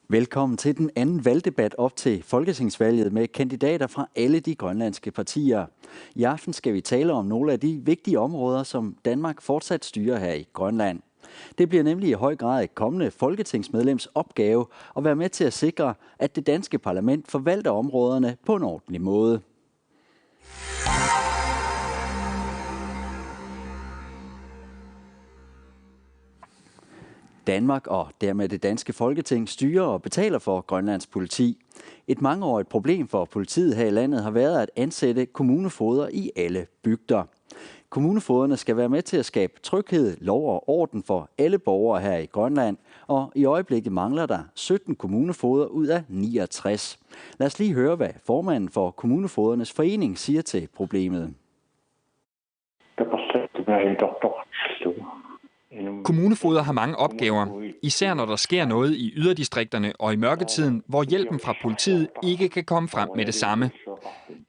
Velkommen til den anden valgdebat op til Folketingsvalget med kandidater fra alle de grønlandske partier. I aften skal vi tale om nogle af de vigtige områder, som Danmark fortsat styrer her i Grønland. Det bliver nemlig i høj grad et kommende folketingsmedlems opgave at være med til at sikre, at det danske parlament forvalter områderne på en ordentlig måde. Danmark og dermed det danske folketing styrer og betaler for Grønlands politi. Et mangeårigt problem for politiet her i landet har været at ansætte kommunefogeder i alle bygder. Kommunefogederne skal være med til at skabe tryghed, lov og orden for alle borgere her i Grønland, og i øjeblikket mangler der 17 kommunefogeder ud af 69. Lad os lige høre, hvad formanden for Kommunefogedernes Forening siger til problemet. Kommunefogeder har mange opgaver, især når der sker noget i yderdistrikterne og i mørketiden, hvor hjælpen fra politiet ikke kan komme frem med det samme.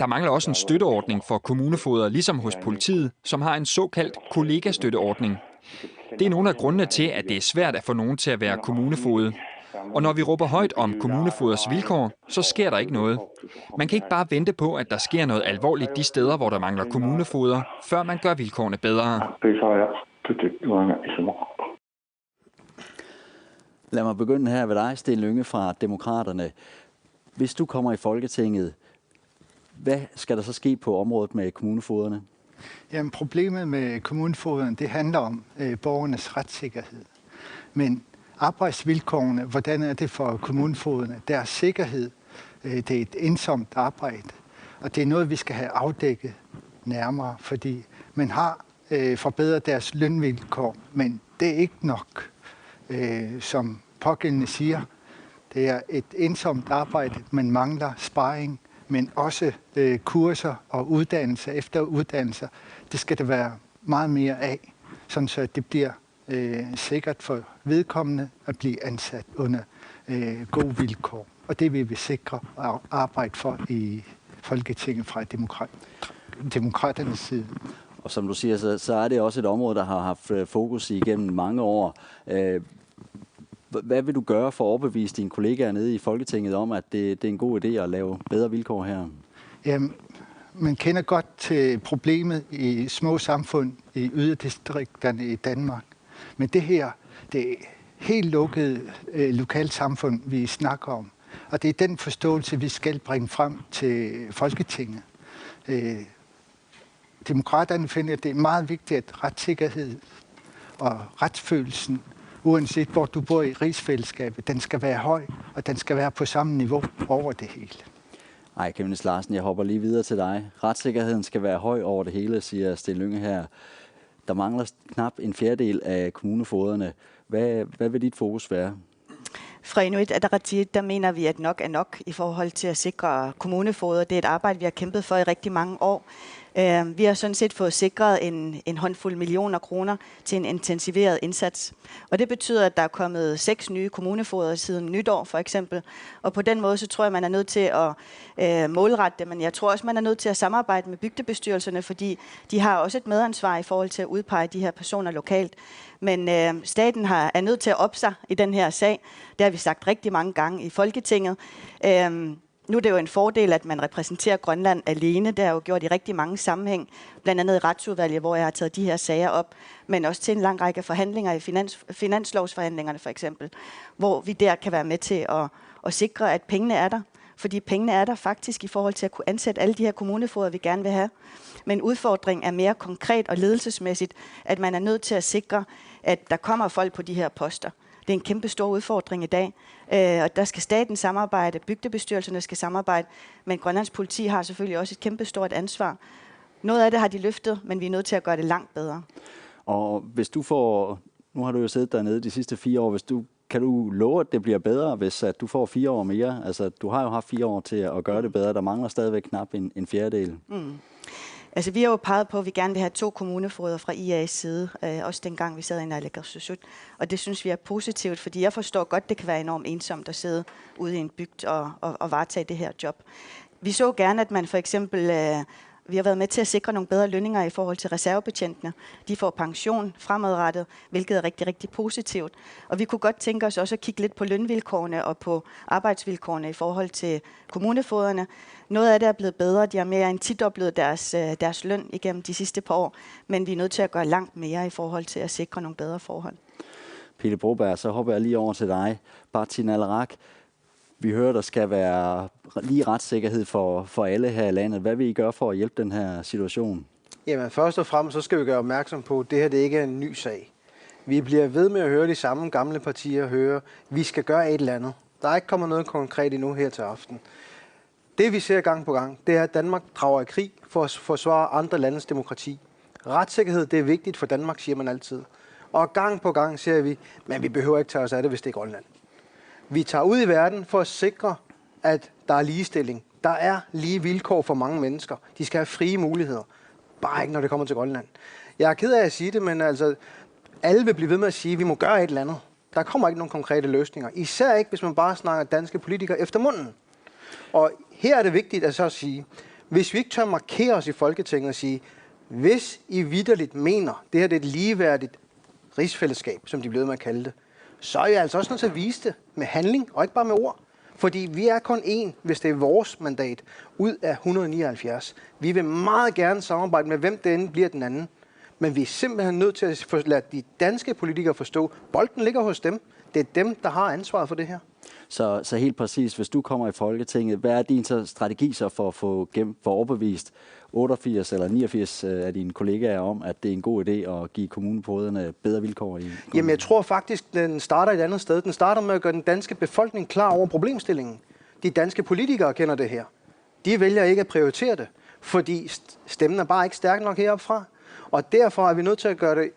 Der mangler også en støtteordning for kommunefogeder, ligesom hos politiet, som har en såkaldt kollegastøtteordning. Det er nogle af grundene til, at det er svært at få nogen til at være kommunefoged. Og når vi råber højt om kommunefogeders vilkår, så sker der ikke noget. Man kan ikke bare vente på, at der sker noget alvorligt de steder, hvor der mangler kommunefogeder, før man gør vilkårene bedre. Lad mig begynde her ved dig, Sten Lynge fra Demokraterne. Hvis du kommer i Folketinget, hvad skal der så ske på området med kommunefogederne? Jamen, problemet med kommunefogederne, det handler om borgernes retssikkerhed. Men arbejdsvilkårene, hvordan er det for kommunefogederne? Deres sikkerhed, det er et ensomt arbejde, og det er noget, vi skal have afdækket nærmere, fordi man har forbedret deres lønvilkår, men det er ikke nok, som pågældende siger. Det er et ensomt arbejde, man mangler sparring, men også kurser og uddannelser, efteruddannelser. Det skal der være meget mere af, sådan så det bliver sikkert for vedkommende at blive ansat under gode vilkår. Og det vil vi sikre og arbejde for i Folketinget fra demokraternes side. Og som du siger, så er det også et område, der har haft fokus igennem mange år. Hvad vil du gøre for at overbevise dine kollegaer nede i Folketinget om, at det er en god idé at lave bedre vilkår her? Jamen, man kender godt til problemet i små samfund i yderdistrikterne i Danmark. Men det her, det er helt lukkede lokalsamfund, vi snakker om. Og det er den forståelse, vi skal bringe frem til Folketinget. Demokraterne finder, at det er meget vigtigt, at retssikkerhed og retsfølelsen, uanset hvor du bor i rigsfællesskabet, den skal være høj, og den skal være på samme niveau over det hele. Ej, Kevin Larsen, jeg hopper lige videre til dig. Retssikkerheden skal være høj over det hele, siger Sten Lynge her. Der mangler knap en fjerdedel af kommunefogederne. Hvad vil dit fokus være? Fra Inuit Ataqatigiit, der mener vi, at nok er nok i forhold til at sikre kommunefogeder. Det er et arbejde, vi har kæmpet for i rigtig mange år. Vi har sådan set fået sikret en håndfuld millioner kroner til en intensiveret indsats. Og det betyder, at der er kommet 6 nye kommunefogeder siden nytår for eksempel. Og på den måde, så tror jeg, man er nødt til at målrette det. Men jeg tror også, man er nødt til at samarbejde med bygdebestyrelserne, fordi de har også et medansvar i forhold til at udpege de her personer lokalt. Men staten er nødt til at op sig i den her sag. Det har vi sagt rigtig mange gange i Folketinget. Nu er det jo en fordel, at man repræsenterer Grønland alene. Det har jo gjort i rigtig mange sammenhæng, blandt andet i retsudvalget, hvor jeg har taget de her sager op, men også til en lang række forhandlinger i finanslovsforhandlingerne for eksempel, hvor vi der kan være med til at sikre, at pengene er der. Fordi pengene er der faktisk i forhold til at kunne ansætte alle de her kommunefogeder, vi gerne vil have. Men udfordringen er mere konkret og ledelsesmæssigt, at man er nødt til at sikre, at der kommer folk på de her poster. Det er en kæmpe stor udfordring i dag, og der skal staten samarbejde, bygdebestyrelserne skal samarbejde, men Grønlands politi har selvfølgelig også et kæmpe stort ansvar. Noget af det har de løftet, men vi er nødt til at gøre det langt bedre. Og hvis du får, nu har du jo siddet dernede de sidste 4 år, kan du love, at det bliver bedre, hvis at du får 4 år mere? Altså, du har jo haft 4 år til at gøre det bedre. Der mangler stadigvæk knap en fjerdedel. Altså, vi har jo peget på, at vi gerne vil have 2 kommunefogeder fra IA's side, også dengang vi sad i Naalakkersuisut. Og det synes vi er positivt, fordi jeg forstår godt, det kan være enormt ensomt at sidde ude i en bygd og varetage det her job. Vi så gerne, at man for eksempel vi har været med til at sikre nogle bedre lønninger i forhold til reservebetjentene. De får pension fremadrettet, hvilket er rigtig, rigtig positivt. Og vi kunne godt tænke os også at kigge lidt på lønvilkårene og på arbejdsvilkårene i forhold til kommunefogederne. Noget af det er blevet bedre. De har mere end 10-doblet deres løn igennem de sidste par år, men vi er nødt til at gøre langt mere i forhold til at sikre nogle bedre forhold. Pelle Broberg, så hopper jeg lige over til dig. Bartin Alarac, vi hører, der skal være lige retssikkerhed for alle her i landet. Hvad vil I gøre for at hjælpe den her situation? Jamen først og fremmest så skal vi gøre opmærksom på, at det her det ikke er en ny sag. Vi bliver ved med at høre de samme gamle partier høre, vi skal gøre et eller andet. Der er ikke kommet noget konkret endnu her til aften. Det vi ser gang på gang, det er, at Danmark drager i krig for at forsvare andre landes demokrati. Retssikkerhed, det er vigtigt for Danmark, siger man altid. Og gang på gang ser vi, men vi behøver ikke tage os af det, hvis det er Grønland. Vi tager ud i verden for at sikre, at der er ligestilling. Der er lige vilkår for mange mennesker. De skal have frie muligheder. Bare ikke, når det kommer til Grønland. Jeg er ked af at sige det, men altså, alle vil blive ved med at sige, at vi må gøre et eller andet. Der kommer ikke nogen konkrete løsninger. Især ikke, hvis man bare snakker danske politikere efter munden. Og her er det vigtigt at så sige, hvis vi ikke tør markere os i Folketinget og sige, hvis I vitterligt mener, det her er et ligeværdigt rigsfællesskab, som de bliver med at kalde det, så er I altså også nødt til at vise det med handling og ikke bare med ord. Fordi vi er kun én, hvis det er vores mandat, ud af 179. Vi vil meget gerne samarbejde med, hvem det end bliver den anden. Men vi er simpelthen nødt til at lade de danske politikere forstå, at bolden ligger hos dem. Det er dem, der har ansvaret for det her. Så helt præcis, hvis du kommer i Folketinget, hvad er din strategi så for at få overbevist 88 eller 89 af dine kollegaer om, at det er en god idé at give kommunefogederne bedre vilkår? Jamen jeg tror faktisk, den starter et andet sted. Den starter med at gøre den danske befolkning klar over problemstillingen. De danske politikere kender det her. De vælger ikke at prioritere det, fordi stemmen er bare ikke stærk nok heroppe fra. Og derfor er vi nødt til at gøre det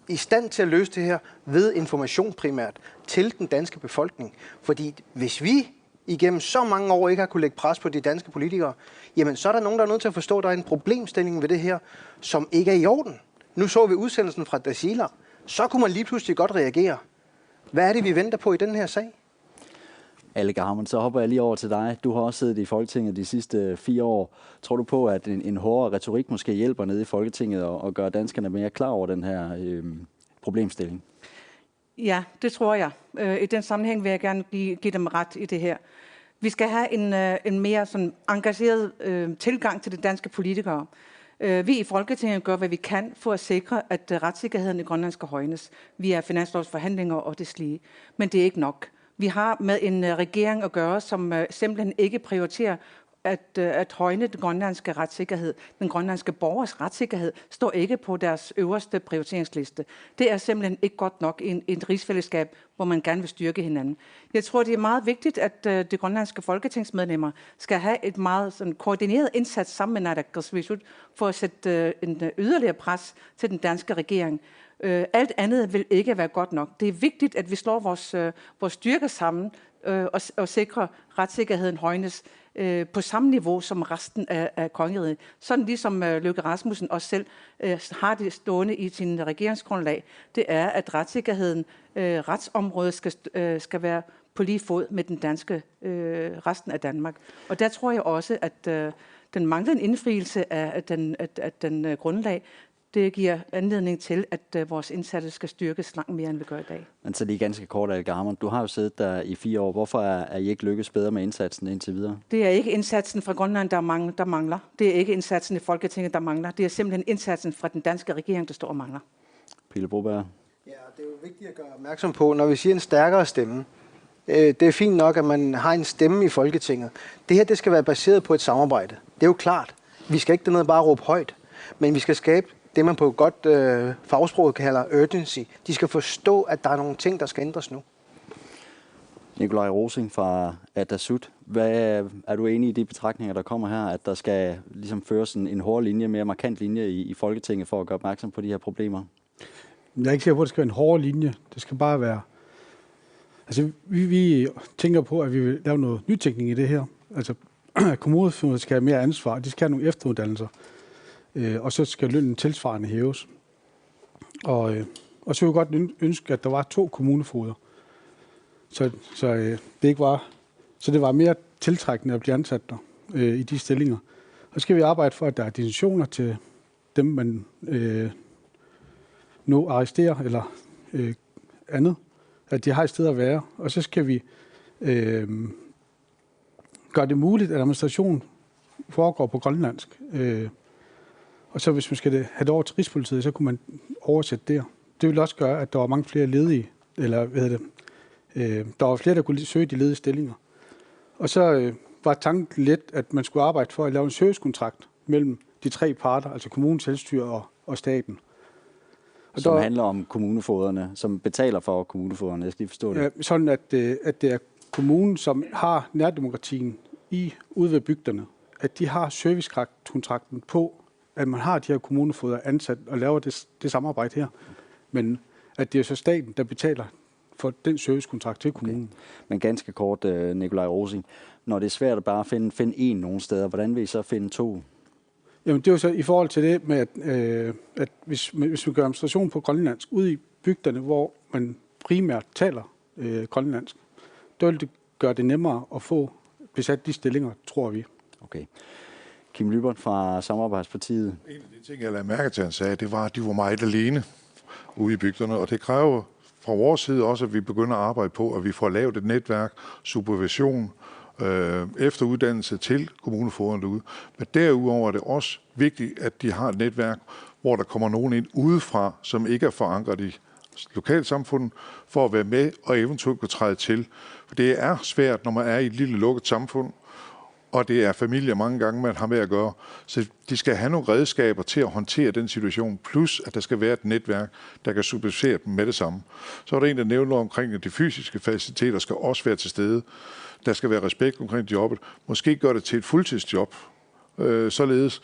i stand til at løse det her ved information primært til den danske befolkning. Fordi hvis vi igennem så mange år ikke har kunne lægge pres på de danske politikere, jamen så er der nogen, der er nødt til at forstå, at der er en problemstilling ved det her, som ikke er i orden. Nu så vi udsendelsen fra Dacila. Så kunne man lige pludselig godt reagere. Hvad er det, vi venter på i den her sag? Aleqa Hammond, så hopper jeg lige over til dig. Du har også siddet i Folketinget de sidste 4 år. Tror du på, at en hårdere retorik måske hjælper nede i Folketinget og gør danskerne mere klar over den her problemstilling? Ja, det tror jeg. I den sammenhæng vil jeg gerne give dem ret i det her. Vi skal have en mere sådan engageret tilgang til de danske politikere. Vi i Folketinget gør, hvad vi kan for at sikre, at retssikkerheden i Grønland skal højnes via finanslovsforhandlinger og deslige. Men det er ikke nok. Vi har med en regering at gøre, som simpelthen ikke prioriterer at højne den grønlandske retssikkerhed. Den grønlandske borgers retssikkerhed står ikke på deres øverste prioriteringsliste. Det er simpelthen ikke godt nok i et rigsfællesskab, hvor man gerne vil styrke hinanden. Jeg tror, det er meget vigtigt, at de grønlandske folketingsmedlemmer skal have et meget sådan, koordineret indsats sammen med Naalakkersuisut for at sætte en yderligere pres til den danske regering. Alt andet vil ikke være godt nok. Det er vigtigt, at vi slår vores styrker sammen og sikrer retssikkerheden højnes på samme niveau som resten af kongeriget. Sådan ligesom Løkke Rasmussen også selv har det stående i sin regeringsgrundlag, det er, at retssikkerheden, retsområdet skal være på lige fod med den danske resten af Danmark. Og der tror jeg også, at den manglende indfrielse af den grundlag, det giver anledning til, at vores indsatser skal styrkes langt mere, end vi gør i dag. Men så lige ganske kort, Aleqa Hammond. Du har jo siddet der i 4 år. Hvorfor er I ikke lykkes bedre med indsatsen indtil videre? Det er ikke indsatsen fra Grønland, der mangler. Det er ikke indsatsen i Folketinget, der mangler. Det er simpelthen indsatsen fra den danske regering, der står og mangler. Pelle Broberg. Ja, det er jo vigtigt at gøre opmærksom på, når vi siger en stærkere stemme. Det er fint nok, at man har en stemme i Folketinget. Det her, det skal være baseret på et samarbejde. Det er jo klart. Vi skal ikke dernede bare råbe højt, men vi skal skabe det, man på godt fagsprog kalder urgency. De skal forstå, at der er nogle ting, der skal ændres nu. Nikolaj Rosing fra Attasut. Er du enig i de betragtninger, der kommer her, at der skal ligesom føres en hård linje, mere markant linje i Folketinget for at gøre opmærksom på de her problemer? Jeg er ikke sikker på, at det skal være en hård linje. Det skal bare være... Altså, vi tænker på, at vi vil lave noget nytænkning i det her. Altså, kommunerne skal have mere ansvar. De skal have nogle efteruddannelser. Og så skal lønnen tilsvarende hæves. Og så vil jeg godt ønske, at der var 2 kommunefogeder. Så det var mere tiltrækkende at blive ansat der i de stillinger. Og så skal vi arbejde for, at der er distinktioner til dem, man nu arresterer eller andet, at de har et sted at være. Og så skal vi gøre det muligt, at administration foregår på grønlandsk. Og så hvis man skal have det over til Rigspolitiet, så kunne man oversætte det. Det vil også gøre, at der var mange flere ledige, eller der var flere, der kunne søge de ledige stillinger. Og så var tanken lidt, at man skulle arbejde for at lave en servicekontrakt mellem de 3 parter, altså kommunen, selvstyre og staten. Og som handler om kommunefogederne, som betaler for kommunefogederne, jeg skal lige forstå det. Ja, sådan at det er kommunen, som har nærdemokratien ude ved bygderne, at de har servicekontrakten på, at man har de her kommunefogeder ansat og laver det samarbejde her. Men at det er så staten, der betaler for den servicekontrakt til kommunen. Okay. Men ganske kort, Nikolaj Rosing, når det er svært at bare finde en nogle steder, hvordan vil I så finde 2? Jamen det er jo så i forhold til det med, at hvis vi gør administration på grønlandsk ude i bygderne, hvor man primært taler grønlandsk, det vil det gøre det nemmere at få besat de stillinger, tror vi. Okay. Kim Lybert fra Samarbejdspartiet. En af de ting, jeg lagde mærke til, han sagde, det var, at de var meget alene ude i bygderne, og det kræver fra vores side også, at vi begynder at arbejde på, at vi får lavet et netværk, supervision, efteruddannelse til kommunefogederne derude. Men derudover er det også vigtigt, at de har et netværk, hvor der kommer nogen ind udefra, som ikke er forankret i lokalsamfundet, for at være med og eventuelt kunne træde til. For det er svært, når man er i et lille lukket samfund, og det er familier mange gange, man har med at gøre. Så de skal have nogle redskaber til at håndtere den situation, plus at der skal være et netværk, der kan supervisere dem med det samme. Så er der en, der nævner omkring, at de fysiske faciliteter skal også være til stede. Der skal være respekt omkring jobbet. Måske gør det til et fuldtidsjob, således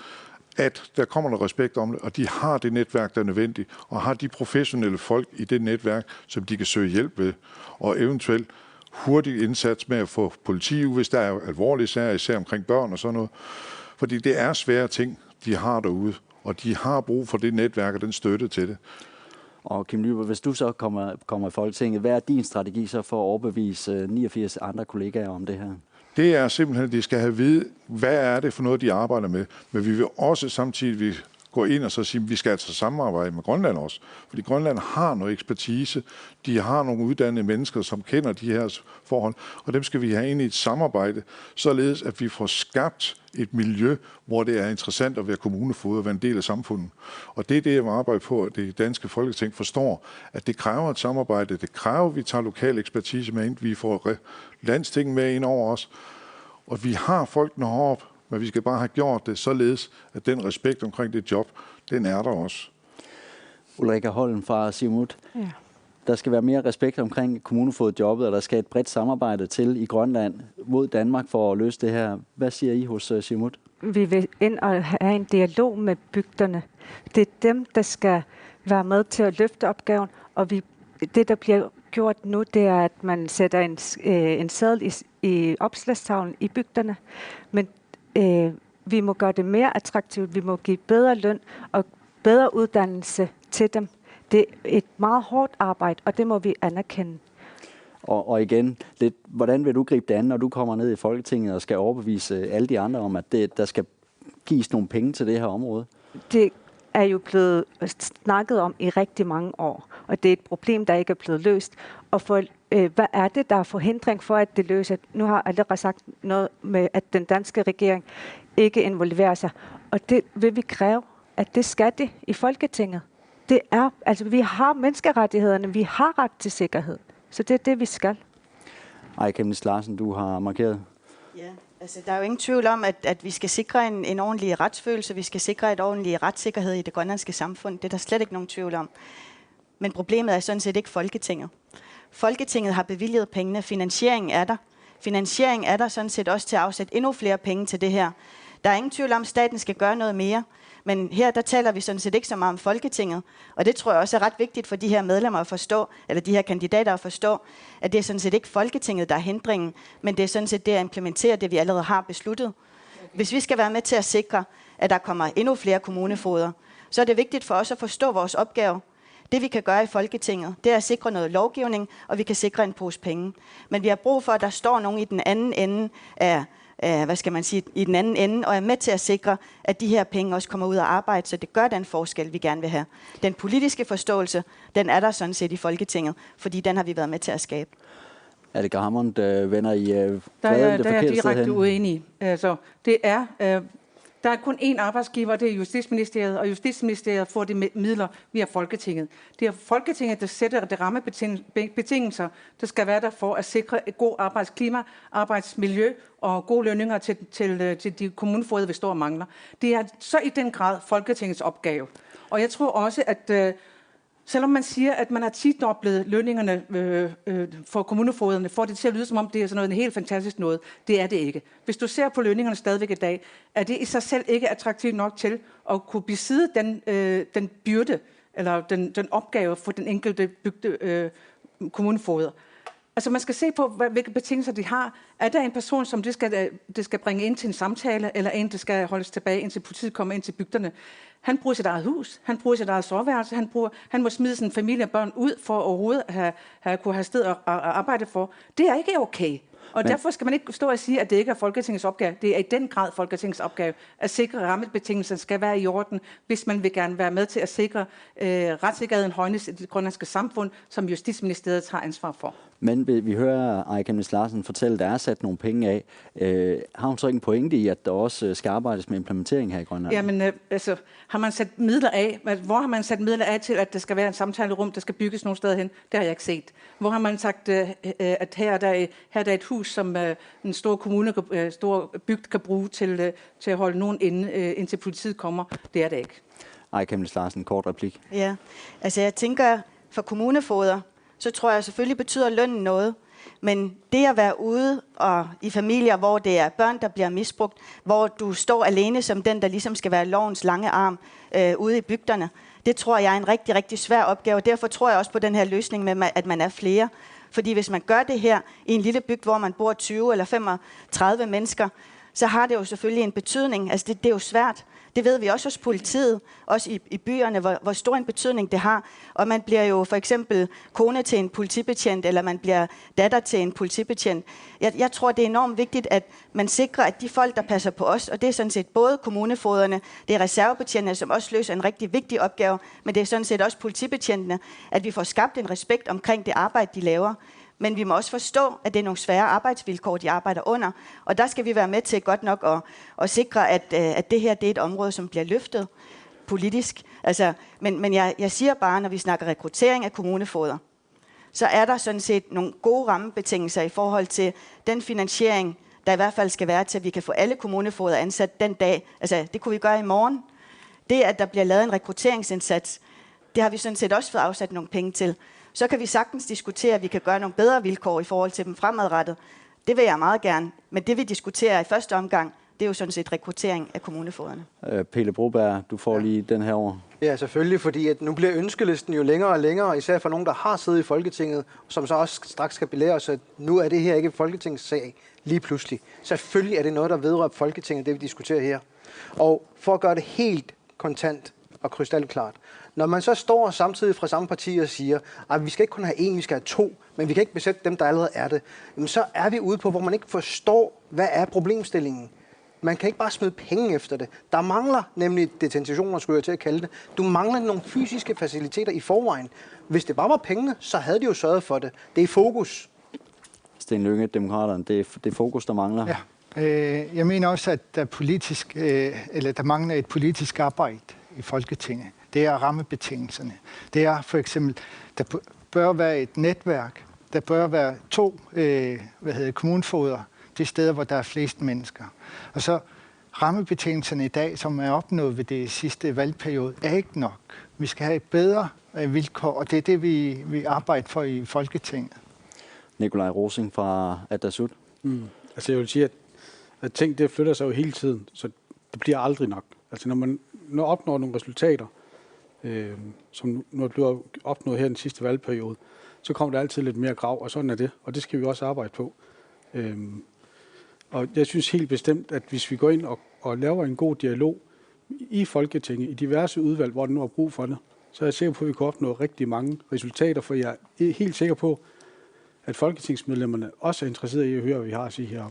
at der kommer noget respekt om det, og de har det netværk, der er nødvendigt, og har de professionelle folk i det netværk, som de kan søge hjælp ved, og eventuelt hurtig indsats med at få politi ud, hvis der er alvorlige sager, især omkring børn og sådan noget. Fordi det er svære ting, de har derude, og de har brug for det netværk og den støtte til det. Og Kim Lybert, hvis du så kommer i Folketinget, hvad er din strategi så for at overbevise 89 andre kollegaer om det her? Det er simpelthen, at de skal have at vide, hvad er det for noget, de arbejder med. Men vi vil også samtidig gå ind og så sige, at vi skal altså samarbejde med Grønland også. Fordi Grønland har noget ekspertise. De har nogle uddannede mennesker, som kender de her forhold. Og dem skal vi have ind i et samarbejde, således at vi får skabt et miljø, hvor det er interessant at være kommunefoged og være en del af samfundet. Og det er det, jeg vil arbejde på, at det danske Folketing forstår, at det kræver et samarbejde. Det kræver, at vi tager lokal ekspertise med ind. Vi får landsting med ind over os. Og vi har folkene heroppe, men vi skal bare have gjort det således, at den respekt omkring det job, den er der også. Ulrika Holm fra Siumut. Ja. Der skal være mere respekt omkring kommunefogedjobbet, og der skal et bredt samarbejde til i Grønland mod Danmark for at løse det her. Hvad siger I hos Siumut? Vi vil ind og have en dialog med bygderne. Det er dem, der skal være med til at løfte opgaven, og det, der bliver gjort nu, det er, at man sætter en seddel i opslagstavlen i bygderne, men vi må gøre det mere attraktivt, vi må give bedre løn og bedre uddannelse til dem. Det er et meget hårdt arbejde, og det må vi anerkende. Og igen, hvordan vil du gribe det an, når du kommer ned i Folketinget og skal overbevise alle de andre om, at der skal gives nogle penge til det her område? Det er jo blevet snakket om i rigtig mange år, og det er et problem, der ikke er blevet løst. Og hvad er det, der er forhindring for, at det løser? Nu har jeg allerede sagt noget med, at den danske regering ikke involverer sig, og det vil vi kræve, at det skal det i Folketinget. Det er, altså vi har menneskerettighederne, vi har ret til sikkerhed, så det er det, vi skal. Ejka Niels Larsen, du har markeret. Ja, altså der er jo ingen tvivl om, at vi skal sikre en ordentlig retsfølelse, vi skal sikre et ordentlig retssikkerhed i det grønlandske samfund. Det er der slet ikke nogen tvivl om. Men problemet er sådan set ikke Folketinget. Folketinget har bevilget pengene, finansieringen er der. Finansieringen er der sådan set også til at afsætte endnu flere penge til det her. Der er ingen tvivl om, at staten skal gøre noget mere. Men her der taler vi sådan set ikke så meget om Folketinget. Og det tror jeg også er ret vigtigt for de her medlemmer at forstå, eller de her kandidater at forstå, at det er sådan set ikke Folketinget, der er hindringen, men det er sådan set det at implementere det, vi allerede har besluttet. Hvis vi skal være med til at sikre, at der kommer endnu flere kommunefogeder, så er det vigtigt for os at forstå vores opgave. Det vi kan gøre i Folketinget, det er at sikre noget lovgivning, og vi kan sikre en pose penge. Men vi har brug for, at der står nogen i den anden ende af i den anden ende, og er med til at sikre, at de her penge også kommer ud og arbejde, så det gør den forskel, vi gerne vil have. Den politiske forståelse, den er der sådan set i Folketinget, fordi den har vi været med til at skabe. Er det Hammond, vender I der er jeg direkte uenig. Altså, der er kun én arbejdsgiver, det er Justitsministeriet, og Justitsministeriet får de midler via Folketinget. Det er Folketinget, der sætter de rammebetingelser, der skal være der for at sikre et godt arbejdsklima, arbejdsmiljø og gode lønninger til de kommunefogeder, vi står og mangler. Det er så i den grad Folketingets opgave. Og jeg tror også, at selvom man siger, at man har tidoblet lønningerne for kommunefogederne, får det til at lyde, som om det er sådan noget helt fantastisk noget. Det er det ikke. Hvis du ser på lønningerne stadigvæk i dag, er det i sig selv ikke attraktivt nok til at kunne besidde den byrde, eller den opgave for den enkelte bygde kommunefogeder. Altså man skal se på, hvilke betingelser de har. Er der en person, som det skal bringe ind til en samtale, eller en, der skal holdes tilbage, indtil politiet kommer ind til bygderne? Han bruger sit eget hus, han bruger sit eget soveværelse, han må smide sin familie og børn ud for overhovedet at kunne have sted at arbejde for. Det er ikke okay. Og derfor skal man ikke stå og sige, at det ikke er Folketingets opgave. Det er i den grad Folketingets opgave at sikre, at rammebetingelserne skal være i orden, hvis man vil gerne være med til at sikre retssikkerheden højnes i det grønlandske samfund, som Justitsministeriet tager ansvar for. Men vi hører Aaja Chemnitz Larsen fortælle, at der er sat nogle penge af. Har hun så ikke en pointe i, at der også skal arbejdes med implementering her i Grønland? Jamen, har man sat midler af? Hvor har man sat midler af til, at der skal være en samtalerum, der skal bygges nogle steder hen? Det har jeg ikke set. Hvor har man sagt, at her er der et hus, som en stor bygd kan bruge til at holde nogen inde, indtil politiet kommer? Det er det ikke. Aaja Chemnitz Larsen, kort replik. Ja, altså jeg tænker, for kommunefogeder, så tror jeg selvfølgelig betyder lønnen noget. Men det at være ude og i familier, hvor det er børn, der bliver misbrugt, hvor du står alene som den, der ligesom skal være lovens lange arm ude i bygderne, det tror jeg er en rigtig, rigtig svær opgave. Og derfor tror jeg også på den her løsning med, at man er flere. Fordi hvis man gør det her i en lille bygd, hvor man bor 20 eller 35 mennesker, så har det jo selvfølgelig en betydning. Altså det er jo svært. Det ved vi også hos politiet, også i byerne, hvor stor en betydning det har. Og man bliver jo for eksempel kone til en politibetjent, eller man bliver datter til en politibetjent. Jeg tror, det er enormt vigtigt, at man sikrer, at de folk, der passer på os, og det er sådan set både kommunefogederne, det er reservebetjentene, som også løser en rigtig vigtig opgave, men det er sådan set også politibetjentene, at vi får skabt en respekt omkring det arbejde, de laver. Men vi må også forstå, at det er nogle svære arbejdsvilkår, de arbejder under. Og der skal vi være med til godt nok at sikre, at det her det er et område, som bliver løftet politisk. Altså, men jeg siger bare, når vi snakker rekruttering af kommunefogeder, så er der sådan set nogle gode rammebetingelser i forhold til den finansiering, der i hvert fald skal være til, at vi kan få alle kommunefogeder ansat den dag. Altså, det kunne vi gøre i morgen. Det, at der bliver lavet en rekrutteringsindsats, det har vi sådan set også fået afsat nogle penge til. Så kan vi sagtens diskutere, at vi kan gøre nogle bedre vilkår i forhold til dem fremadrettet. Det vil jeg meget gerne. Men det vi diskuterer i første omgang, det er jo sådan set rekruttering af kommunefogederne. Pelle Broberg, du får lige den her over. Ja, selvfølgelig, fordi at nu bliver ønskelisten jo længere og længere, især for nogen, der har siddet i Folketinget, som så også straks skal belære os, at nu er det her ikke Folketingets sag lige pludselig. Selvfølgelig er det noget, der vedrører Folketinget, det vi diskuterer her. Og for at gøre det helt kontant og krystalklart, når man så står samtidig fra samme parti og siger, at vi skal ikke kun have en, vi skal have to, men vi kan ikke besætte dem, der allerede er det, jamen så er vi ude på, hvor man ikke forstår, hvad er problemstillingen. Man kan ikke bare smide penge efter det. Der mangler nemlig detentioner, skulle jeg til at kalde det. Du mangler nogle fysiske faciliteter i forvejen. Hvis det bare var pengene, så havde de jo sørget for det. Det er fokus. Sten Lynge, Demokraterne, det er fokus, der mangler. Ja. Jeg mener også, at der mangler et politisk arbejde i Folketinget. Det er rammebetingelserne. Det er for eksempel, der bør være et netværk. Der bør være 2 kommunefogeder, de steder, hvor der er flest mennesker. Og så rammebetingelserne i dag, som er opnået ved det sidste valgperiode, er ikke nok. Vi skal have bedre vilkår, og det er det, vi arbejder for i Folketinget. Nikolaj Rosing fra Atassut. Altså jeg vil sige, at ting det flytter sig jo hele tiden, så det bliver aldrig nok. Altså når man opnår nogle resultater, som nu bliver opnået her den sidste valgperiode, så kommer der altid lidt mere grav, og sådan er det, og det skal vi også arbejde på. Og jeg synes helt bestemt, at hvis vi går ind og laver en god dialog i Folketinget, i diverse udvalg, hvor der nu er brug for det, så er jeg sikker på, at vi kan opnå rigtig mange resultater, for jeg er helt sikker på, at folketingsmedlemmerne også er interesserede i at høre, hvad vi har at sige her.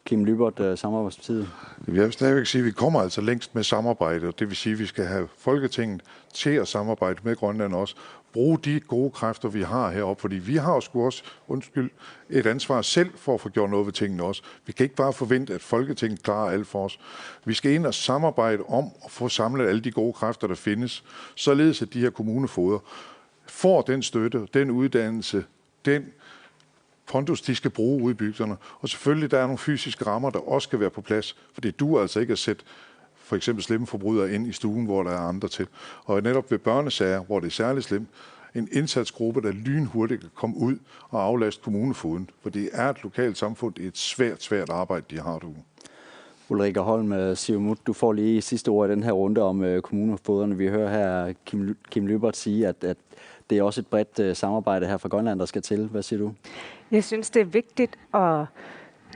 Kim Lybert, Samarbejdspartiet? Jeg vil stadigvæk sige, at vi kommer altså længst med samarbejde, og det vil sige, at vi skal have Folketinget til at samarbejde med Grønland også. Bruge de gode kræfter, vi har heroppe, fordi vi har jo sgu også, et ansvar selv for at få gjort noget ved tingene også. Vi kan ikke bare forvente, at Folketinget klarer alt for os. Vi skal ind og samarbejde om at få samlet alle de gode kræfter, der findes, således at de her kommunefogeder får den støtte, den uddannelse, den pondus, de skal bruge ude i bygderne. Og selvfølgelig, der er nogle fysiske rammer, der også skal være på plads, for det duer altså ikke at sætte for eksempel slemme forbrydere ind i stuen, hvor der er andre til. Og netop ved børnesager, hvor det er særligt slemt, en indsatsgruppe, der lynhurtigt kan komme ud og aflaste kommunefogeden, for det er et lokalt samfund, det er et svært arbejde, de har derude. Ulrike Holm, Siumut, du får lige sidste ord i den her runde om kommunefogederne. Vi hører her Kim Lybert sige, at det er også et bredt samarbejde her fra Grønland, der skal til. Hvad siger du? Jeg synes, det er vigtigt at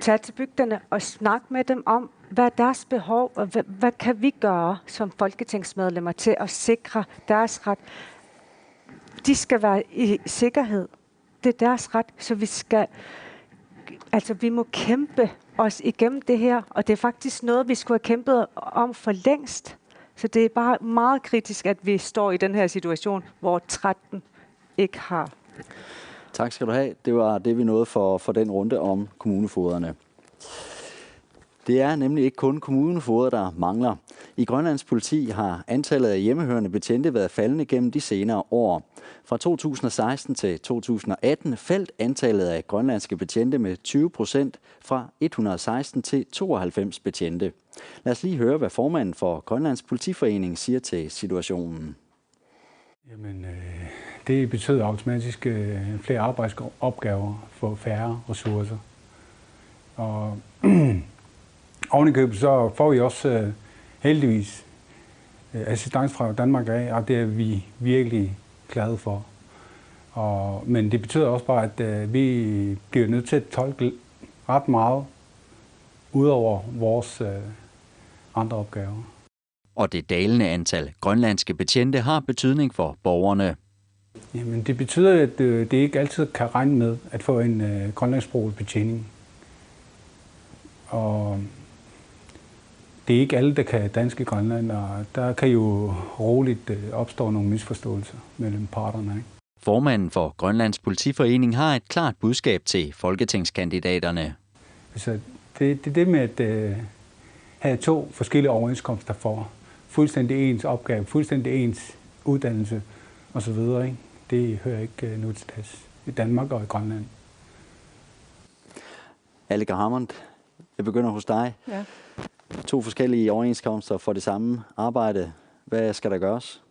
tage til bygderne og snakke med dem om, hvad er deres behov, og hvad kan vi gøre som folketingsmedlemmer til at sikre deres ret. De skal være i sikkerhed. Det er deres ret, så vi må kæmpe os igennem det her, og det er faktisk noget, vi skulle have kæmpet om for længst. Så det er bare meget kritisk, at vi står i den her situation, hvor 13 ikke har. Tak skal du have. Det var det, vi nåede for den runde om kommunefogederne. Det er nemlig ikke kun kommunefogeder, der mangler. I Grønlands politi har antallet af hjemmehørende betjente været faldende gennem de senere år. Fra 2016 til 2018 faldt antallet af grønlandske betjente med 20% fra 116 til 92 betjente. Lad os lige høre, hvad formanden for Grønlands Politiforening siger til situationen. Jamen, det betyder automatisk flere arbejdsopgaver for færre ressourcer. Og oven i købet så får vi også heldigvis assistance fra Danmark af, og det er vi virkelig glade for. Men det betyder også bare, at vi bliver nødt til at tolke ret meget ud over vores andre opgaver. Og det dalende antal grønlandske betjente har betydning for borgerne. Jamen, det betyder, at det ikke altid kan regne med at få en grønlandsksproget betjening. Og det er ikke alle, der kan dansk i Grønland, og der kan jo roligt opstå nogle misforståelser mellem parterne. Ikke? Formanden for Grønlands Politiforening har et klart budskab til folketingskandidaterne. Altså, det med at have to forskellige overenskomster for fuldstændig ens opgave, fuldstændig ens uddannelse osv., ikke? Det hører ikke nu til dags i Danmark og i Grønland. Alika Hammond, jeg begynder hos dig. Ja. 2 forskellige overenskomster for det samme arbejde. Hvad skal der gøres?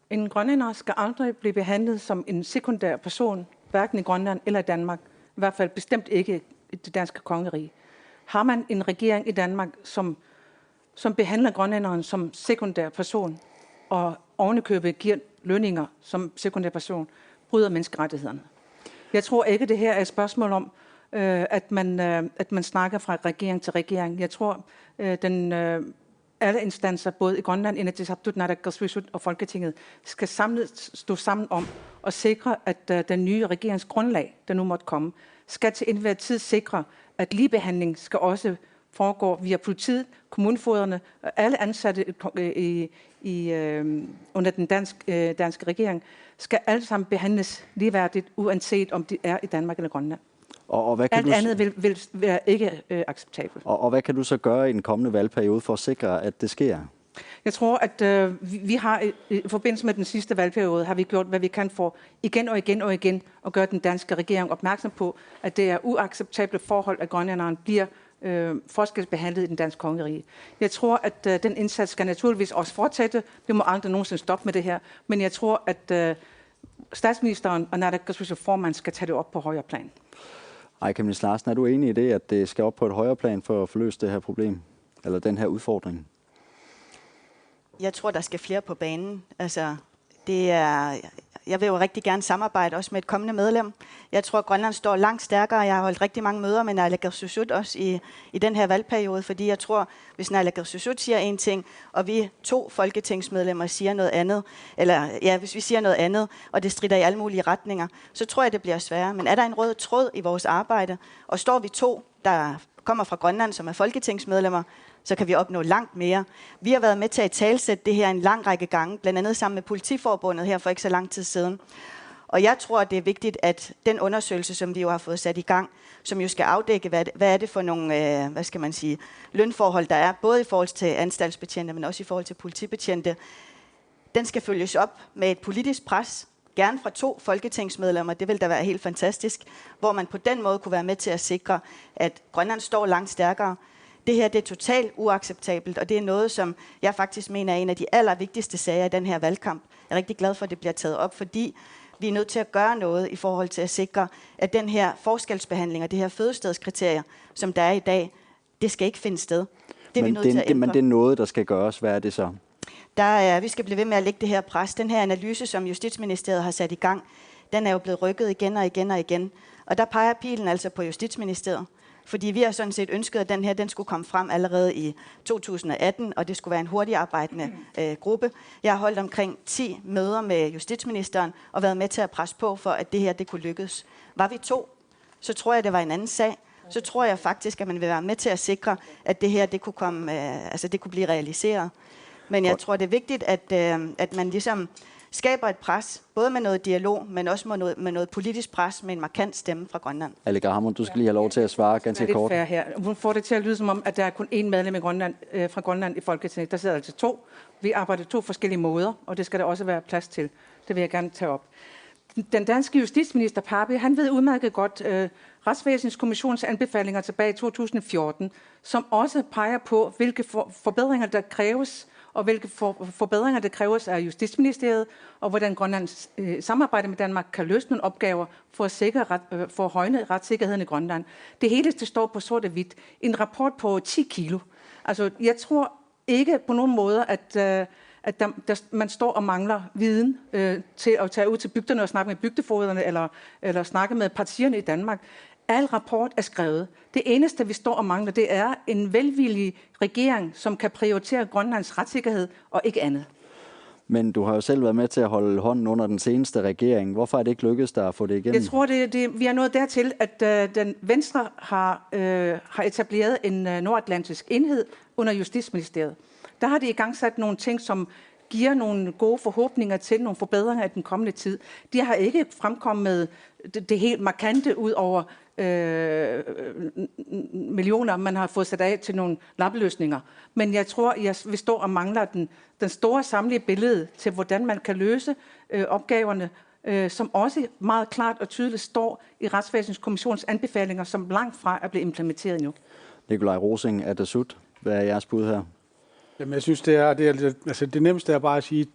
En grønlænder skal aldrig blive behandlet som en sekundær person, hverken i Grønland eller i Danmark. I hvert fald bestemt ikke i det danske kongerige. Har man en regering i Danmark, som behandler grønlænderen som sekundær person, og ovenikøbet giver lønninger som sekundær person, bryder menneskerettighederne. Jeg tror ikke, det her er et spørgsmål om, at man snakker fra regering til regering. Jeg tror, alle instanser, både i Grønland, Inatsisartut, Naalakkersuisut og Folketinget, skal stå sammen om at sikre, at den nye regeringsgrundlag, der nu måtte komme, skal til enhver tid sikre, at ligebehandling skal også foregå via politiet, kommunefogederne og alle ansatte under den danske regering, skal alle sammen behandles ligeværdigt, uanset om de er i Danmark eller Grønland. Og hvad kan alt andet vil være ikke acceptabelt. Og hvad kan du så gøre i den kommende valgperiode for at sikre, at det sker? Jeg tror, at vi har i forbindelse med den sidste valgperiode, har vi gjort, hvad vi kan for igen og igen at gøre den danske regering opmærksom på, at det er uacceptable forhold, at grønlænderen bliver forskelsbehandlet i den danske kongerige. Jeg tror, at den indsats skal naturligvis også fortsætte. Vi må aldrig nogensinde stoppe med det her. Men jeg tror, at statsministeren og Naalakkersuisut formand skal tage det op på højere plan. Aaja Chemnitz Larsen, er du enig i det, at det skal op på et højere plan for at forløse det her problem? Eller den her udfordring? Jeg tror, der skal flere på banen. Altså, jeg vil jo rigtig gerne samarbejde også med et kommende medlem. Jeg tror, at Grønland står langt stærkere. Jeg har holdt rigtig mange møder med Naalakkersuisut også i den her valgperiode, fordi jeg tror, hvis Naalakkersuisut siger en ting, og vi 2 folketingsmedlemmer siger noget andet, eller ja, hvis vi siger noget andet, og det strider i alle mulige retninger, så tror jeg, det bliver sværere. Men er der en rød tråd i vores arbejde, og står vi 2, der kommer fra Grønland, som er folketingsmedlemmer, så kan vi opnå langt mere. Vi har været med til at talsætte det her en lang række gange, blandt andet sammen med Politiforbundet her for ikke så lang tid siden. Og jeg tror, det er vigtigt, at den undersøgelse, som vi jo har fået sat i gang, som jo skal afdække, hvad er det for nogle, lønforhold, der er, både i forhold til anstaltsbetjente, men også i forhold til politibetjente, den skal følges op med et politisk pres, gerne fra 2 folketingsmedlemmer, det vil da være helt fantastisk, hvor man på den måde kunne være med til at sikre, at Grønland står langt stærkere. Det her, det er totalt uacceptabelt, og det er noget, som jeg faktisk mener er en af de allervigtigste sager i den her valgkamp. Jeg er rigtig glad for, at det bliver taget op, fordi vi er nødt til at gøre noget i forhold til at sikre, at den her forskelsbehandling og det her fødestedskriterier, som der er i dag, det skal ikke finde sted. Det er vi nødt til at ændre. Men det er noget, der skal gøres. Hvad er det så? Vi skal blive ved med at lægge det her pres. Den her analyse, som Justitsministeriet har sat i gang, den er jo blevet rykket igen og igen og igen. Og der peger pilen altså på Justitsministeriet. Fordi vi har sådan set ønsket, at den skulle komme frem allerede i 2018, og det skulle være en hurtigarbejdende gruppe. Jeg har holdt omkring 10 møder med justitsministeren og været med til at presse på for, at det her det kunne lykkes. Var vi 2, så tror jeg, det var en anden sag. Så tror jeg faktisk, at man vil være med til at sikre, at det her det kunne det kunne blive realiseret. Men jeg tror, det er vigtigt, at man ligesom skaber et pres, både med noget dialog, men også med noget politisk pres med en markant stemme fra Grønland. Allega Hammond, du skal lige have lov til at svare ganske kort. Her. Hun får det til at lyde som om, at der er kun én medlem fra Grønland i Folketinget. Der sidder altså 2. Vi arbejder 2 forskellige måder, og det skal der også være plads til. Det vil jeg gerne tage op. Den danske justitsminister Pape, han ved udmærket godt Retsvæsenskommissionens anbefalinger tilbage i 2014, som også peger på, hvilke forbedringer der kræves, og hvilke forbedringer der kræves af Justitsministeriet, og hvordan Grønlands samarbejde med Danmark kan løse nogle opgaver for at højne retssikkerheden i Grønland. Det hele det står på sort og hvidt. En rapport på 10 kilo. Altså, jeg tror ikke på nogen måde, at man står og mangler viden til at tage ud til bygderne og snakke med bygdefogederne eller snakke med partierne i Danmark. Al rapport er skrevet. Det eneste, vi står og mangler, det er en velvillig regering, som kan prioritere Grønlands retssikkerhed og ikke andet. Men du har jo selv været med til at holde hånden under den seneste regering. Hvorfor er det ikke lykkedes der at få det igennem? Jeg tror, vi er nået dertil, at den Venstre har etableret en nordatlantisk enhed under Justitsministeriet. Der har de igangsat nogle ting, som giver nogle gode forhåbninger til nogle forbedringer i den kommende tid. De har ikke fremkommet med det helt markante ud over millioner, man har fået sat af til nogle lappeløsninger. Men jeg tror, vi står og mangler den store samlede billede til, hvordan man kan løse opgaverne, som også meget klart og tydeligt står i Retsvæsenskommissionens anbefalinger, som langt fra er blevet implementeret nu. Nikolaj Rosing, Atassut, hvad er jeres bud her? Jamen, jeg synes, det nemmeste er bare at sige,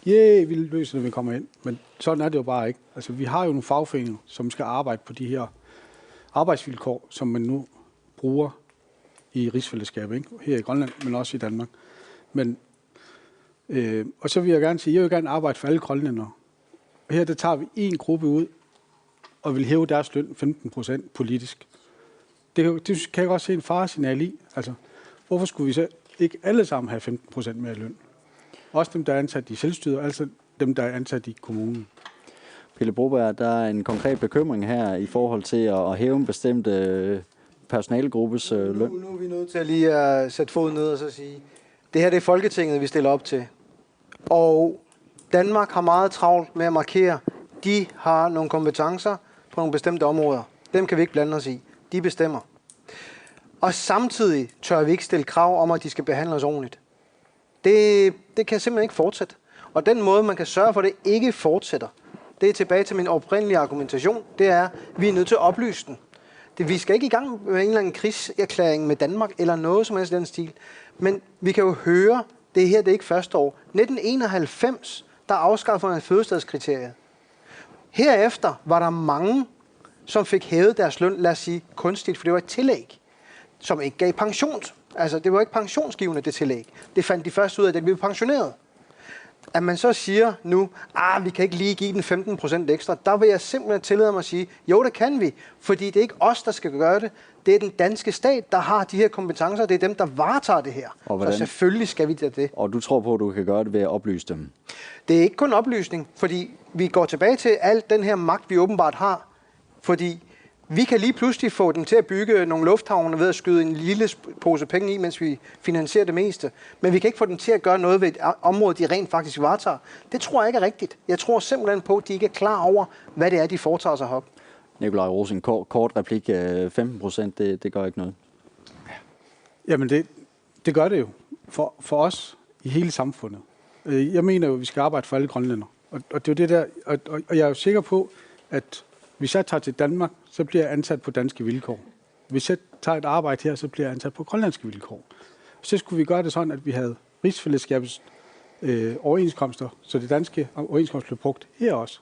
vi løser det, når vi kommer ind. Men sådan er det jo bare ikke. Altså, vi har jo nogle fagforeninger, som skal arbejde på de her arbejdsvilkår, som man nu bruger i rigsfællesskabet, ikke? Her i Grønland, men også i Danmark. Men, og så vil jeg gerne sige, jeg vil gerne arbejde for alle grønlændere. Her der tager vi en gruppe ud og vil hæve deres løn 15% politisk. Det kan jeg også se en faresignal i. Altså, hvorfor skulle vi så ikke alle sammen have 15% mere løn? Også dem, der er ansat i selvstyret, altså dem, der er ansat i kommunen. Pelle Broberg, der er en konkret bekymring her i forhold til at hæve en bestemt personalegruppes løn. Nu er vi nødt til at lige at sætte foden ned og så sige, det her det er Folketinget, vi stiller op til. Og Danmark har meget travlt med at markere, de har nogle kompetencer på nogle bestemte områder. Dem kan vi ikke blande os i. De bestemmer. Og samtidig tør vi ikke stille krav om, at de skal behandle os ordentligt. Det kan simpelthen ikke fortsætte. Og den måde, man kan sørge for, at det ikke fortsætter, det er tilbage til min oprindelige argumentation, det er, at vi er nødt til at oplyse den. Vi skal ikke i gang med en eller anden krigserklæring med Danmark, eller noget som helst i den stil. Men vi kan jo høre, det her det er ikke første år. 1991, der afskaffede man fødestedskriteriet. Herefter var der mange, som fik hævet deres løn, lad os sige kunstigt, for det var et tillæg, som ikke gav pension. Altså, det var ikke pensionsgivende, det tillæg. Det fandt de først ud af, at de blev pensioneret. At man så siger nu, vi kan ikke lige give den 15% ekstra, der vil jeg simpelthen tillade mig at sige, jo, det kan vi, fordi det er ikke os, der skal gøre det. Det er den danske stat, der har de her kompetencer, det er dem, der varetager det her. Så selvfølgelig skal vi det. Og du tror på, at du kan gøre det ved at oplyse dem? Det er ikke kun oplysning, fordi vi går tilbage til al den her magt, vi åbenbart har. Fordi Vi kan lige pludselig få dem til at bygge nogle lufthavne ved at skyde en lille pose penge i, mens vi finansierer det meste. Men vi kan ikke få dem til at gøre noget ved et område, de rent faktisk varetager. Det tror jeg ikke er rigtigt. Jeg tror simpelthen på, at de ikke er klar over, hvad det er, de foretager sig heroppe. Nikolaj Rosing, kort replik. 15%, det gør ikke noget. Jamen, det gør det jo for os i hele samfundet. Jeg mener jo, at vi skal arbejde for alle grønlændere. Og det er det der, og jeg er jo sikker på, at hvis jeg tager til Danmark, så bliver jeg ansat på danske vilkår. Hvis jeg tager et arbejde her, så bliver jeg ansat på grønlandske vilkår. Så skulle vi gøre det sådan, at vi havde rigsfællesskabets overenskomster, så det danske overenskomst blev brugt her også.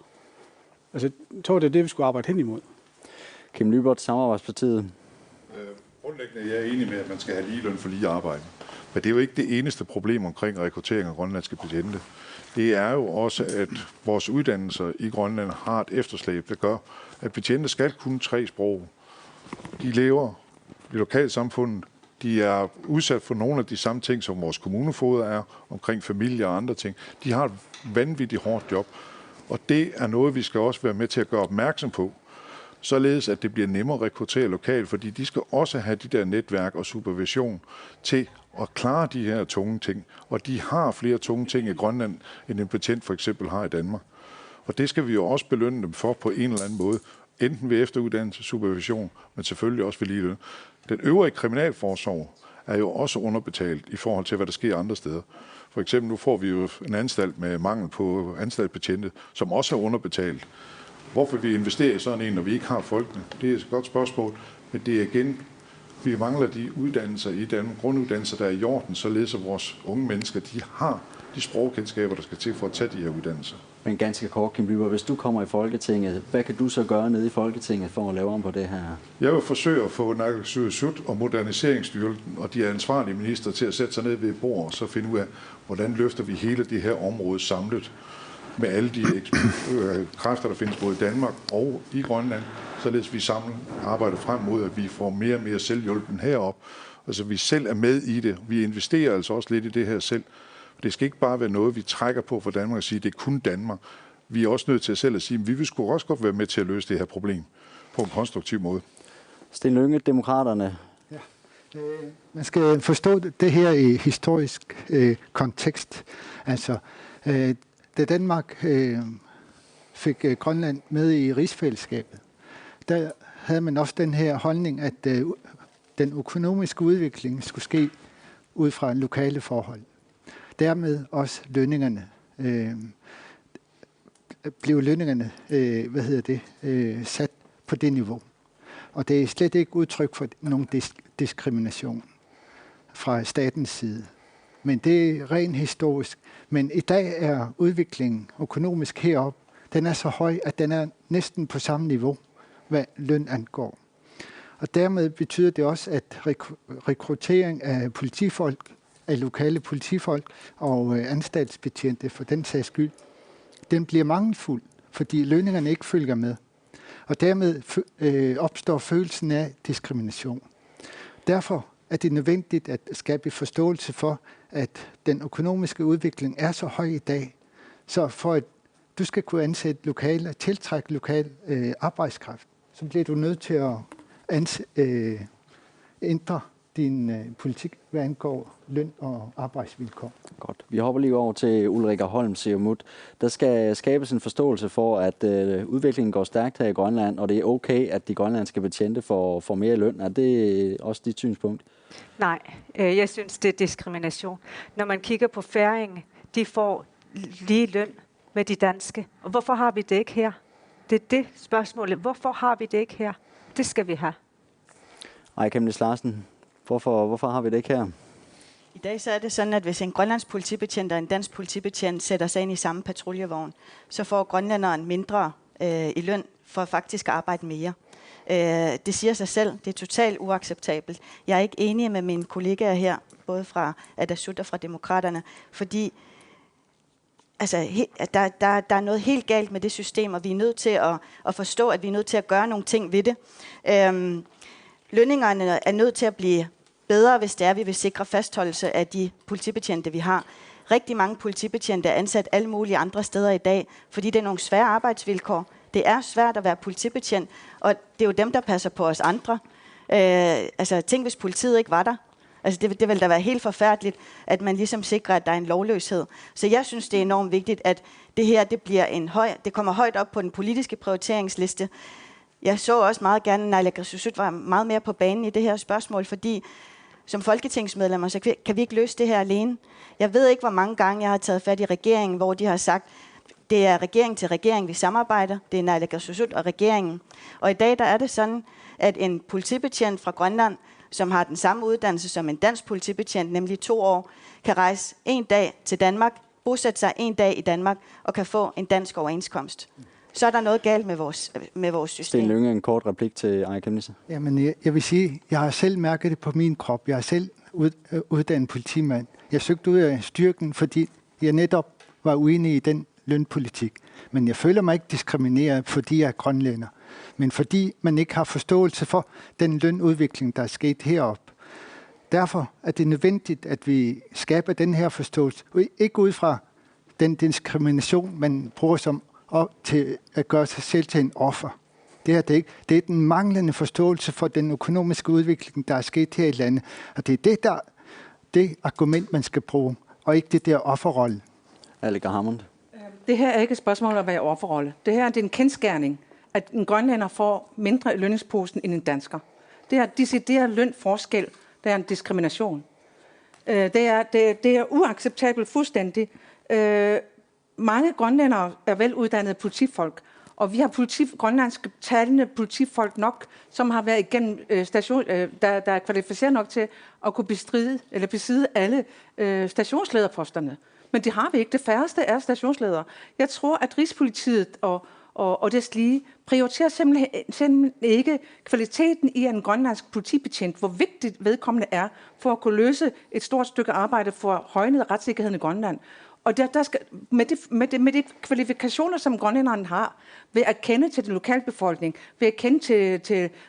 Altså, så var det det, vi skulle arbejde hen imod. Kim Lybert, Samarbejdspartiet. Grundlæggende er jeg enig med, at man skal have lige løn for lige arbejde. Men det er jo ikke det eneste problem omkring rekruttering af grønlandske betjente. Det er jo også, at vores uddannelser i Grønland har et efterslæb, der gør, at betjente skal kunne 3 sprog. De lever i lokalsamfundet. De er udsat for nogle af de samme ting, som vores kommunefogeder er, omkring familie og andre ting. De har et vanvittigt hårdt job. Og det er noget, vi skal også være med til at gøre opmærksom på, således at det bliver nemmere at rekruttere lokalt, fordi de skal også have de der netværk og supervision til at klare de her tunge ting. Og de har flere tunge ting i Grønland, end en betjent for eksempel har i Danmark. Og det skal vi jo også belønne dem for på en eller anden måde. Enten ved efteruddannelse, supervision, men selvfølgelig også ved ligeløn. Den øvrige kriminalforsorg er jo også underbetalt i forhold til, hvad der sker andre steder. For eksempel nu får vi jo en anstalt med mangel på anstaltbetjente, som også er underbetalt. Hvorfor vi investerer i sådan en, når vi ikke har folkene? Det er et godt spørgsmål, men det er igen, vi mangler de uddannelser i Danmark, grunduddannelser, der er i orden, således at vores unge mennesker, de har de sprogkendskaber, der skal til for at tage de her uddannelser. Men ganske kort, Kim Lybert, hvis du kommer i Folketinget, hvad kan du så gøre nede i Folketinget for at lave om på det her? Jeg vil forsøge at få Naalakkersuisut og Moderniseringsstyrelsen og de ansvarlige minister til at sætte sig ned ved et bord og så finde ud af, hvordan løfter vi hele det her område samlet med alle de kræfter, der findes både i Danmark og i Grønland, således vi sammen arbejder frem mod, at vi får mere og mere selvhjulpen herop. Altså vi selv er med i det. Vi investerer altså også lidt i det her selv. Det skal ikke bare være noget, vi trækker på for Danmark og sige, at det er kun Danmark. Vi er også nødt til selv at sige, at vi vil sgu også godt være med til at løse det her problem på en konstruktiv måde. Sten Lynge, Demokraterne. Ja. Man skal forstå det her i historisk kontekst. Altså, da Danmark fik Grønland med i rigsfællesskabet, der havde man også den her holdning, at den økonomiske udvikling skulle ske ud fra lokale forhold. Dermed også lønningerne. Blev lønningerne sat på det niveau. Og det er slet ikke udtryk for nogen diskrimination fra statens side. Men det er rent historisk. Men i dag er udviklingen økonomisk heroppe, den er så høj, at den er næsten på samme niveau, hvad løn angår. Og dermed betyder det også, at rekruttering af politifolk, af lokale politifolk og anstaltsbetjente for den sags skyld, den bliver mangelfuld, fordi lønningerne ikke følger med. Og dermed opstår følelsen af diskrimination. Derfor er det nødvendigt at skabe forståelse for, at den økonomiske udvikling er så høj i dag, så for at du skal kunne ansætte lokale, tiltrække lokal arbejdskraft, så bliver du nødt til at ændre din politik, hvad angår løn og arbejdsvilkår. Godt. Vi hopper lige over til Ulrika Holm, Siumut. Der skal skabes en forståelse for, at udviklingen går stærkt her i Grønland, og det er okay, at de grønlandske betjente får mere løn. Er det også dit synspunkt? Nej, jeg synes, det er diskrimination. Når man kigger på færingen, de får lige løn med de danske. Og hvorfor har vi det ikke her? Det er det spørgsmålet. Hvorfor har vi det ikke her? Det skal vi have. Ej, Kemnes Larsen, hvorfor har vi det ikke her? I dag så er det sådan, at hvis en grønlandsk politibetjent og en dansk politibetjent sætter sig ind i samme patruljevogn, så får grønlænderen mindre i løn for faktisk at arbejde mere. Det siger sig selv. Det er totalt uacceptabelt. Jeg er ikke enig med mine kollegaer her, både fra Atassut og fra Demokraterne, fordi der er noget helt galt med det system, og vi er nødt til at forstå, at vi er nødt til at gøre nogle ting ved det. Lønningerne er nødt til at blive bedre, hvis det er, vi vil sikre fastholdelse af de politibetjente, vi har. Rigtig mange politibetjente er ansat alle mulige andre steder i dag, fordi det er nogle svære arbejdsvilkår. Det er svært at være politibetjent, og det er jo dem, der passer på os andre. Tænk, hvis politiet ikke var der. Altså det vil da være helt forfærdeligt, at man ligesom sikrer, at der er en lovløshed. Så jeg synes, det er enormt vigtigt, at det her det kommer højt op på den politiske prioriteringsliste. Jeg så også meget gerne, at naalakkersuisut var meget mere på banen i det her spørgsmål, fordi som folketingsmedlemmer, så kan vi ikke løse det her alene. Jeg ved ikke, hvor mange gange jeg har taget fat i regeringen, hvor de har sagt, det er regering til regering, vi samarbejder. Det er naalakkersuisut og regeringen. Og i dag der er det sådan, at en politibetjent fra Grønland, som har den samme uddannelse som en dansk politibetjent, nemlig 2 år, kan rejse 1 dag til Danmark, bosætte sig 1 dag i Danmark og kan få en dansk overenskomst. Så er der noget galt med vores system. Sten Lynge, en kort replik til Aaja Chemnitz. Jamen, jeg vil sige, jeg har selv mærket det på min krop. Jeg er selv uddannet politimand. Jeg søgte ud af styrken, fordi jeg netop var uenig i den lønpolitik. Men jeg føler mig ikke diskrimineret, fordi jeg er grønlænder. Men fordi man ikke har forståelse for den lønudvikling, der er sket heroppe. Derfor er det nødvendigt, at vi skaber den her forståelse. Ikke ud fra den diskrimination, man bruger som til at gøre sig selv til en offer. Det er det ikke. Det er den manglende forståelse for den økonomiske udvikling, der er sket her i landet. Og det er det argument, man skal bruge, og ikke det der offerrolle. Aleqa Hammond. Det her er ikke et spørgsmål om at være offerrolle. Det her det er en kendsgerning, at en grønlænder får mindre i lønningsposen end en dansker. Det er decideret lønforskel. Det er en diskrimination. Det er uacceptabelt fuldstændig. Mange grønlændere er veluddannede politifolk, og vi har grønlandske talende politifolk nok, som har været igennem der er kvalificeret nok til at kunne besidde alle stationslederposterne. Men det har vi ikke. Det færreste er stationsledere. Jeg tror, at Rigspolitiet og det lige prioriterer simpelthen ikke kvaliteten i en grønlandsk politibetjent, hvor vigtigt vedkommende er for at kunne løse et stort stykke arbejde for at højne retssikkerheden i Grønland. Og der skal, med de kvalifikationer, som grønlænderne har, ved at kende til den lokale befolkning, ved at kende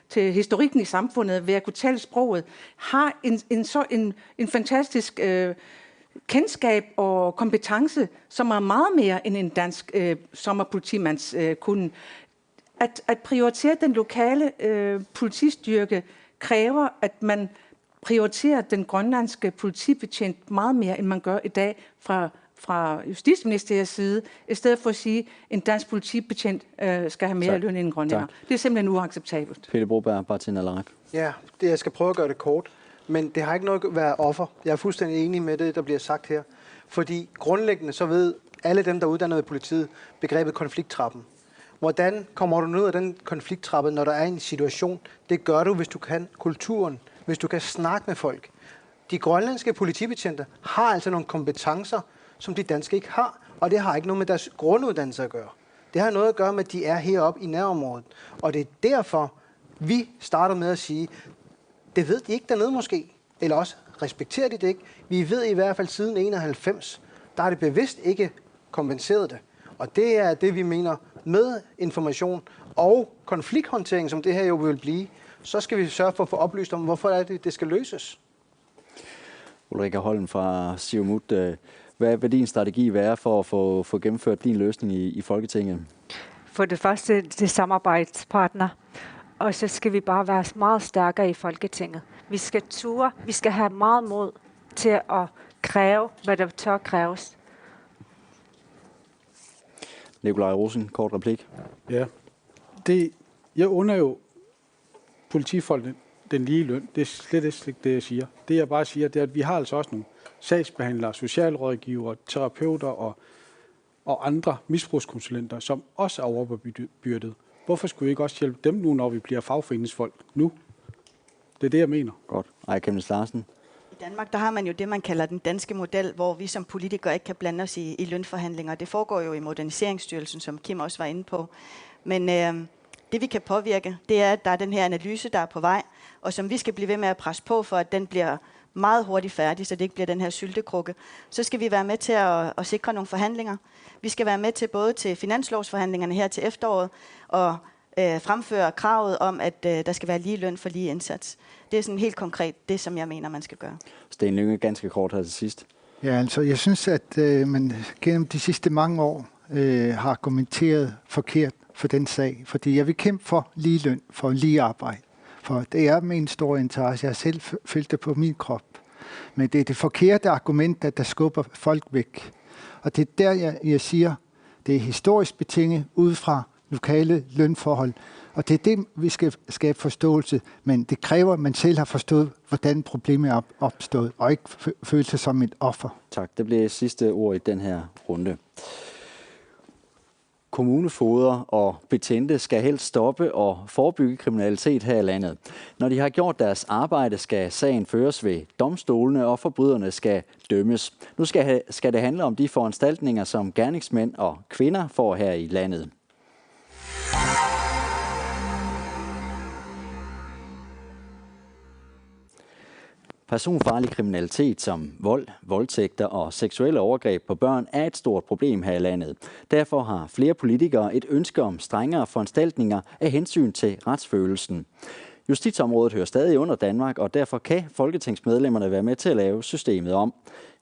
til historikken i samfundet, ved at kunne tale sproget, har en fantastisk kendskab og kompetence, som er meget mere end en dansk sommerpolitimands kunde. At prioritere den lokale politistyrke kræver, at man prioriterer den grønlandske politibetjent meget mere, end man gør i dag fra Justitsministeriets side, i stedet for at sige, at en dansk politibetjent skal have mere løn end en grønlænder. Det er simpelthen uacceptabelt. Peter Broberg, Partii Nalaraq. Ja, jeg skal prøve at gøre det kort, men det har ikke noget at være offer. Jeg er fuldstændig enig med det, der bliver sagt her. Fordi grundlæggende så ved alle dem, der er uddannet i politiet, begrebet konflikttrappen. Hvordan kommer du ned af den konflikttrappe, når der er en situation? Det gør du, hvis du kan kulturen, hvis du kan snakke med folk. De grønlandske politibetjente har altså nogle kompetencer, som de danske ikke har, og det har ikke noget med deres grunduddannelse at gøre. Det har noget at gøre med, at de er heroppe i nærområdet. Og det er derfor, vi starter med at sige, det ved de ikke dernede måske, eller også respekterer de det ikke. Vi ved i hvert fald siden 91, der er det bevidst ikke kompenseret det. Og det er det, vi mener med information og konflikthåndtering, som det her jo vil blive. Så skal vi sørge for at få oplyst om, hvorfor er det skal løses. Ulrika Holm fra Siumut. Hvad vil din strategi være for at få gennemført din løsning i Folketinget? For det første, det samarbejdspartner. Og så skal vi bare være meget stærkere i Folketinget. Vi skal ture, vi skal have meget mod til at kræve, hvad der tør kræves. Nikolaj Rosen, kort replik. Ja, jeg under jo politifolkene den lige løn. Det er slet ikke det, jeg siger. Det, jeg bare siger, det er, at vi har altså også nogle sagsbehandlere, socialrådgivere, terapeuter og andre misbrugskonsulenter, som også er overbebyrdet. Hvorfor skulle vi ikke også hjælpe dem nu, når vi bliver fagforeningsfolk nu? Det er det, jeg mener. Godt. Aaja Chemnitz Larsen. I Danmark, der har man jo det, man kalder den danske model, hvor vi som politikere ikke kan blande os i lønforhandlinger. Det foregår jo i Moderniseringsstyrelsen, som Kim også var inde på. Men det, vi kan påvirke, det er, at der er den her analyse, der er på vej, og som vi skal blive ved med at presse på, for at den bliver meget hurtigt færdig, så det ikke bliver den her syltekrukke. Så skal vi være med til at sikre nogle forhandlinger. Vi skal være med til både til finanslovsforhandlingerne her til efteråret, og fremføre kravet om, at der skal være lige løn for lige indsats. Det er sådan helt konkret det, som jeg mener, man skal gøre. Sten Lynge, ganske kort her til sidst. Ja, altså jeg synes, at man gennem de sidste mange år har argumenteret forkert for den sag, fordi jeg vil kæmpe for lige løn, for lige arbejde. For det er min store interesse. Jeg har selv følt det på min krop. Men det er det forkerte argument, der skubber folk væk. Og det er der, jeg siger, det er historisk betinget ud fra lokale lønforhold. Og det er det, vi skal skabe forståelse. Men det kræver, at man selv har forstået, hvordan problemet er opstået, og ikke føle sig som et offer. Tak. Det bliver sidste ord i den her runde. Kommunefogeder og betjente skal helst stoppe og forebygge kriminalitet her i landet. Når de har gjort deres arbejde, skal sagen føres ved domstolene, og forbryderne skal dømmes. Nu skal det handle om de foranstaltninger, som gerningsmænd og kvinder får her i landet. Personfarlig kriminalitet som vold, voldtægter og seksuelle overgreb på børn er et stort problem her i landet. Derfor har flere politikere et ønske om strengere foranstaltninger af hensyn til retsfølelsen. Justitsområdet hører stadig under Danmark, og derfor kan folketingsmedlemmerne være med til at lave systemet om.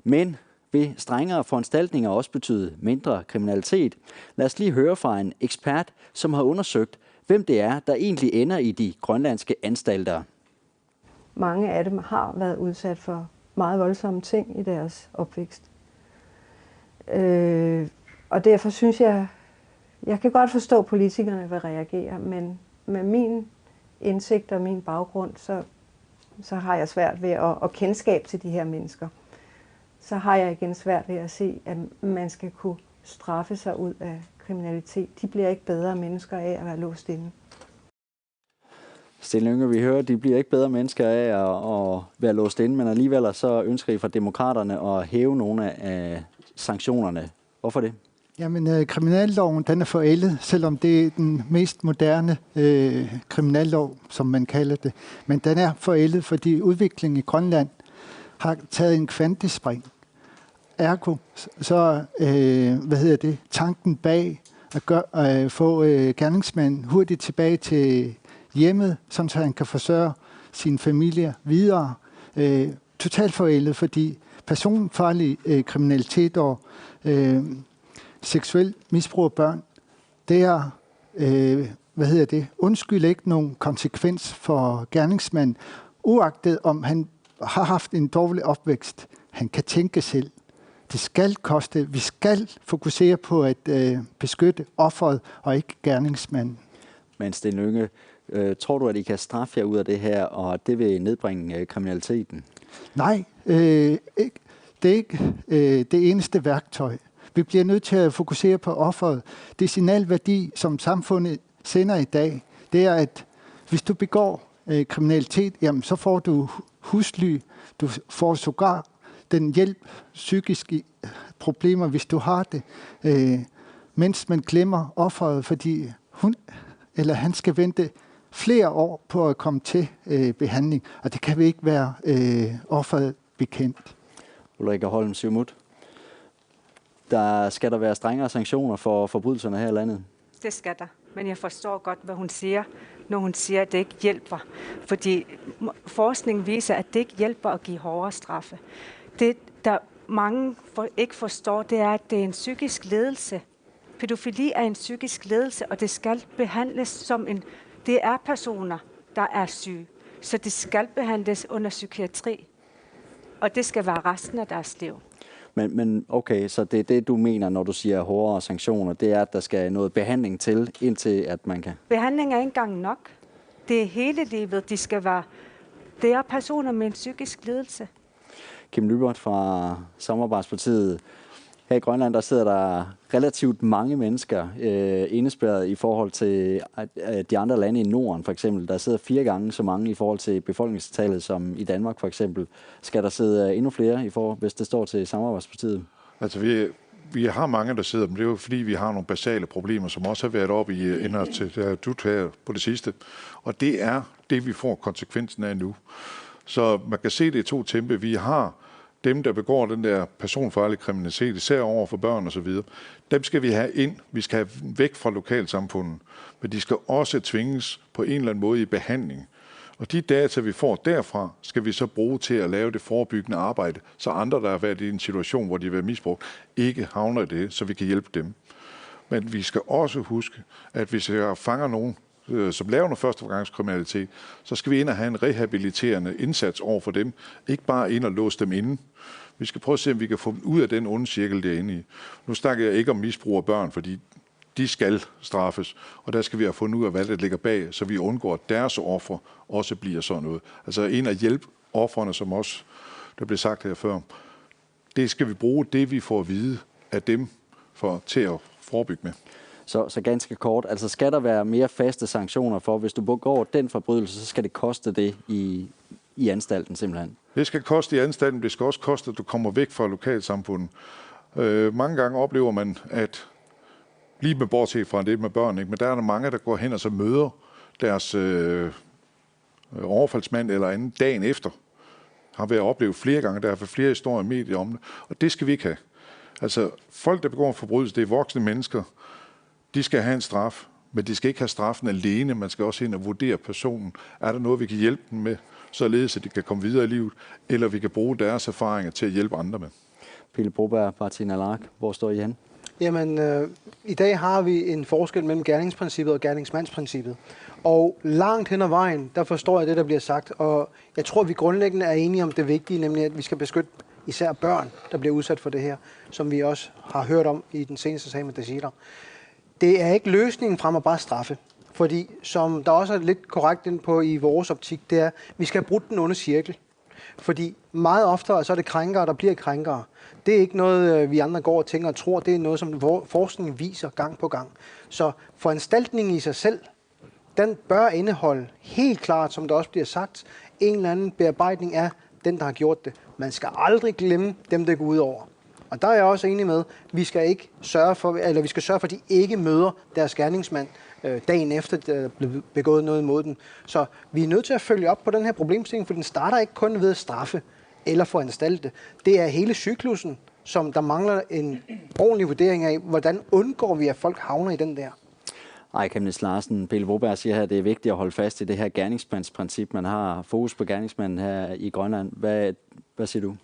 Men vil strengere foranstaltninger også betyde mindre kriminalitet? Lad os lige høre fra en ekspert, som har undersøgt, hvem det er, der egentlig ender i de grønlandske anstalter. Mange af dem har været udsat for meget voldsomme ting i deres opvækst. Og derfor synes jeg kan godt forstå, at politikerne vil reagere, men med min indsigt og min baggrund, så har jeg svært ved at kendskab til de her mennesker. Så har jeg igen svært ved at se, at man skal kunne straffe sig ud af kriminalitet. De bliver ikke bedre mennesker af at være låst inde. Sten Lynge, vi hører, at de bliver ikke bedre mennesker af at være låst inde, men alligevel så ønsker I fra demokraterne at hæve nogle af sanktionerne. Hvorfor det? Jamen, kriminalloven den er forældet, selvom det er den mest moderne kriminallov, som man kalder det. Men den er forældet, fordi udviklingen i Grønland har taget en kvantespring. Ergo, så tanken bag at få gerningsmanden hurtigt tilbage til hjemmet, så han kan forsørge sin familie videre. Totalt forældet, fordi personfarlig kriminalitet og seksuel misbrug af børn, det er undskyld ikke nogen konsekvens for gerningsmanden, uagtet om han har haft en dårlig opvækst. Han kan tænke selv. Det skal koste. Vi skal fokusere på at beskytte offeret og ikke gerningsmanden. Men Sten Lynge, tror du, at I kan straffe jer ud af det her, og at det vil nedbringe kriminaliteten? Nej, det er ikke det eneste værktøj. Vi bliver nødt til at fokusere på offeret. Det signalværdi, som samfundet sender i dag, det er, at hvis du begår kriminalitet, jamen, så får du husly, du får sågar den hjælp, psykiske problemer, hvis du har det, mens man glemmer offeret, fordi hun eller han skal vente flere år på at komme til behandling, og det kan vi ikke være offeret bekendt. Ulrika Holm Siumut, skal der være strengere sanktioner for forbrydelserne her i landet? Det skal der, men jeg forstår godt, hvad hun siger, når hun siger, at det ikke hjælper. Fordi forskning viser, at det ikke hjælper at give hårdere straffe. Det, der mange ikke forstår, det er, at det er en psykisk lidelse. Pædofili er en psykisk lidelse, og det skal behandles som en... Det er personer, der er syge, så det skal behandles under psykiatri. Og det skal være resten af deres liv. Men okay, så det er det, du mener, når du siger hårdere sanktioner, det er, at der skal noget behandling til, indtil at man kan... Behandling er ikke engang nok. Det er hele livet, de skal være... Det er personer med en psykisk lidelse. Kim Lybert fra Samarbejdspartiet. Her i Grønland, der sidder der relativt mange mennesker indespærret i forhold til de andre lande i Norden, for eksempel. Der sidder 4 gange så mange i forhold til befolkningstallet som i Danmark, for eksempel. Skal der sidde endnu flere, hvis det står til Samarbejdspartiet? Altså, vi har mange, der sidder, men det er jo fordi, vi har nogle basale problemer, som også har været oppe i ender til du her på det sidste. Og det er det, vi får konsekvensen af nu. Så man kan se det i 2 tempe. Vi har dem, der begår den der personfarlige kriminalitet, især over for børn og så videre, dem skal vi have ind. Vi skal have væk fra lokalsamfundet. Men de skal også tvinges på en eller anden måde i behandling. Og de data, vi får derfra, skal vi så bruge til at lave det forebyggende arbejde, så andre, der har været i en situation, hvor de har været misbrugt, ikke havner i det, så vi kan hjælpe dem. Men vi skal også huske, at hvis jeg fanger nogen, som laver noget førstegangskriminalitet, så skal vi ind og have en rehabiliterende indsats over for dem. Ikke bare ind og låse dem inde. Vi skal prøve at se, om vi kan få dem ud af den onde cirkel, der er inde i. Nu snakker jeg ikke om misbrug af børn, fordi de skal straffes, og der skal vi have fundet ud af, hvad der ligger bag, så vi undgår, at deres offer også bliver sådan noget. Altså ind og hjælpe ofrene, som også, der blev sagt her før, det skal vi bruge, det vi får at vide af dem til at forebygge med. Så ganske kort, altså skal der være mere faste sanktioner for, hvis du begår den forbrydelse, så skal det koste det i anstalten simpelthen? Det skal koste i anstalten, det skal også koste, at du kommer væk fra lokalsamfundet. Mange gange oplever man, at lige med bortset fra det med børn, ikke? Men der er der mange, der går hen og så møder deres overfaldsmand eller anden dagen efter. Har været oplevet flere gange, der er flere historier i medier om det, og det skal vi ikke have. Altså, folk, der begår en forbrydelse, det er voksne mennesker, de skal have en straf, men de skal ikke have straffen alene. Man skal også ind og vurdere personen. Er der noget, vi kan hjælpe dem med, således at de kan komme videre i livet, eller vi kan bruge deres erfaringer til at hjælpe andre med. Pille Broberg, Martin Alark, hvor står I hen? Jamen, i dag har vi en forskel mellem gerningsprincippet og gerningsmandsprincippet. Og langt hen ad vejen, der forstår jeg det, der bliver sagt. Og jeg tror, vi grundlæggende er enige om det vigtige, nemlig at vi skal beskytte især børn, der bliver udsat for det her, som vi også har hørt om i den seneste sag med Desira. Det er ikke løsningen frem at bare straffe. Fordi, som der også er lidt korrekt ind på i vores optik, det er, at vi skal have brudt den onde cirkel. Fordi meget oftere så er det krænkere, der bliver krænkere. Det er ikke noget, vi andre går og tænker og tror. Det er noget, som forskningen viser gang på gang. Så foranstaltningen i sig selv, den bør indeholde helt klart, som der også bliver sagt, en eller anden bearbejdning af den, der har gjort det. Man skal aldrig glemme dem, der går ud over. Og der er jeg også enig med, vi skal sørge for, at de ikke møder deres gerningsmand dagen efter, der er blevet begået noget imod den. Så vi er nødt til at følge op på den her problemstilling, for den starter ikke kun ved at straffe eller foranstalte. Det er hele cyklusen, som der mangler en ordentlig vurdering af, hvordan undgår vi, at folk havner i den der. Ejka Niels Larsen, Pelle Broberg siger her, at det er vigtigt at holde fast i det her gerningsmandsprincip. Man har fokus på gerningsmanden her i Grønland. Hvad siger du?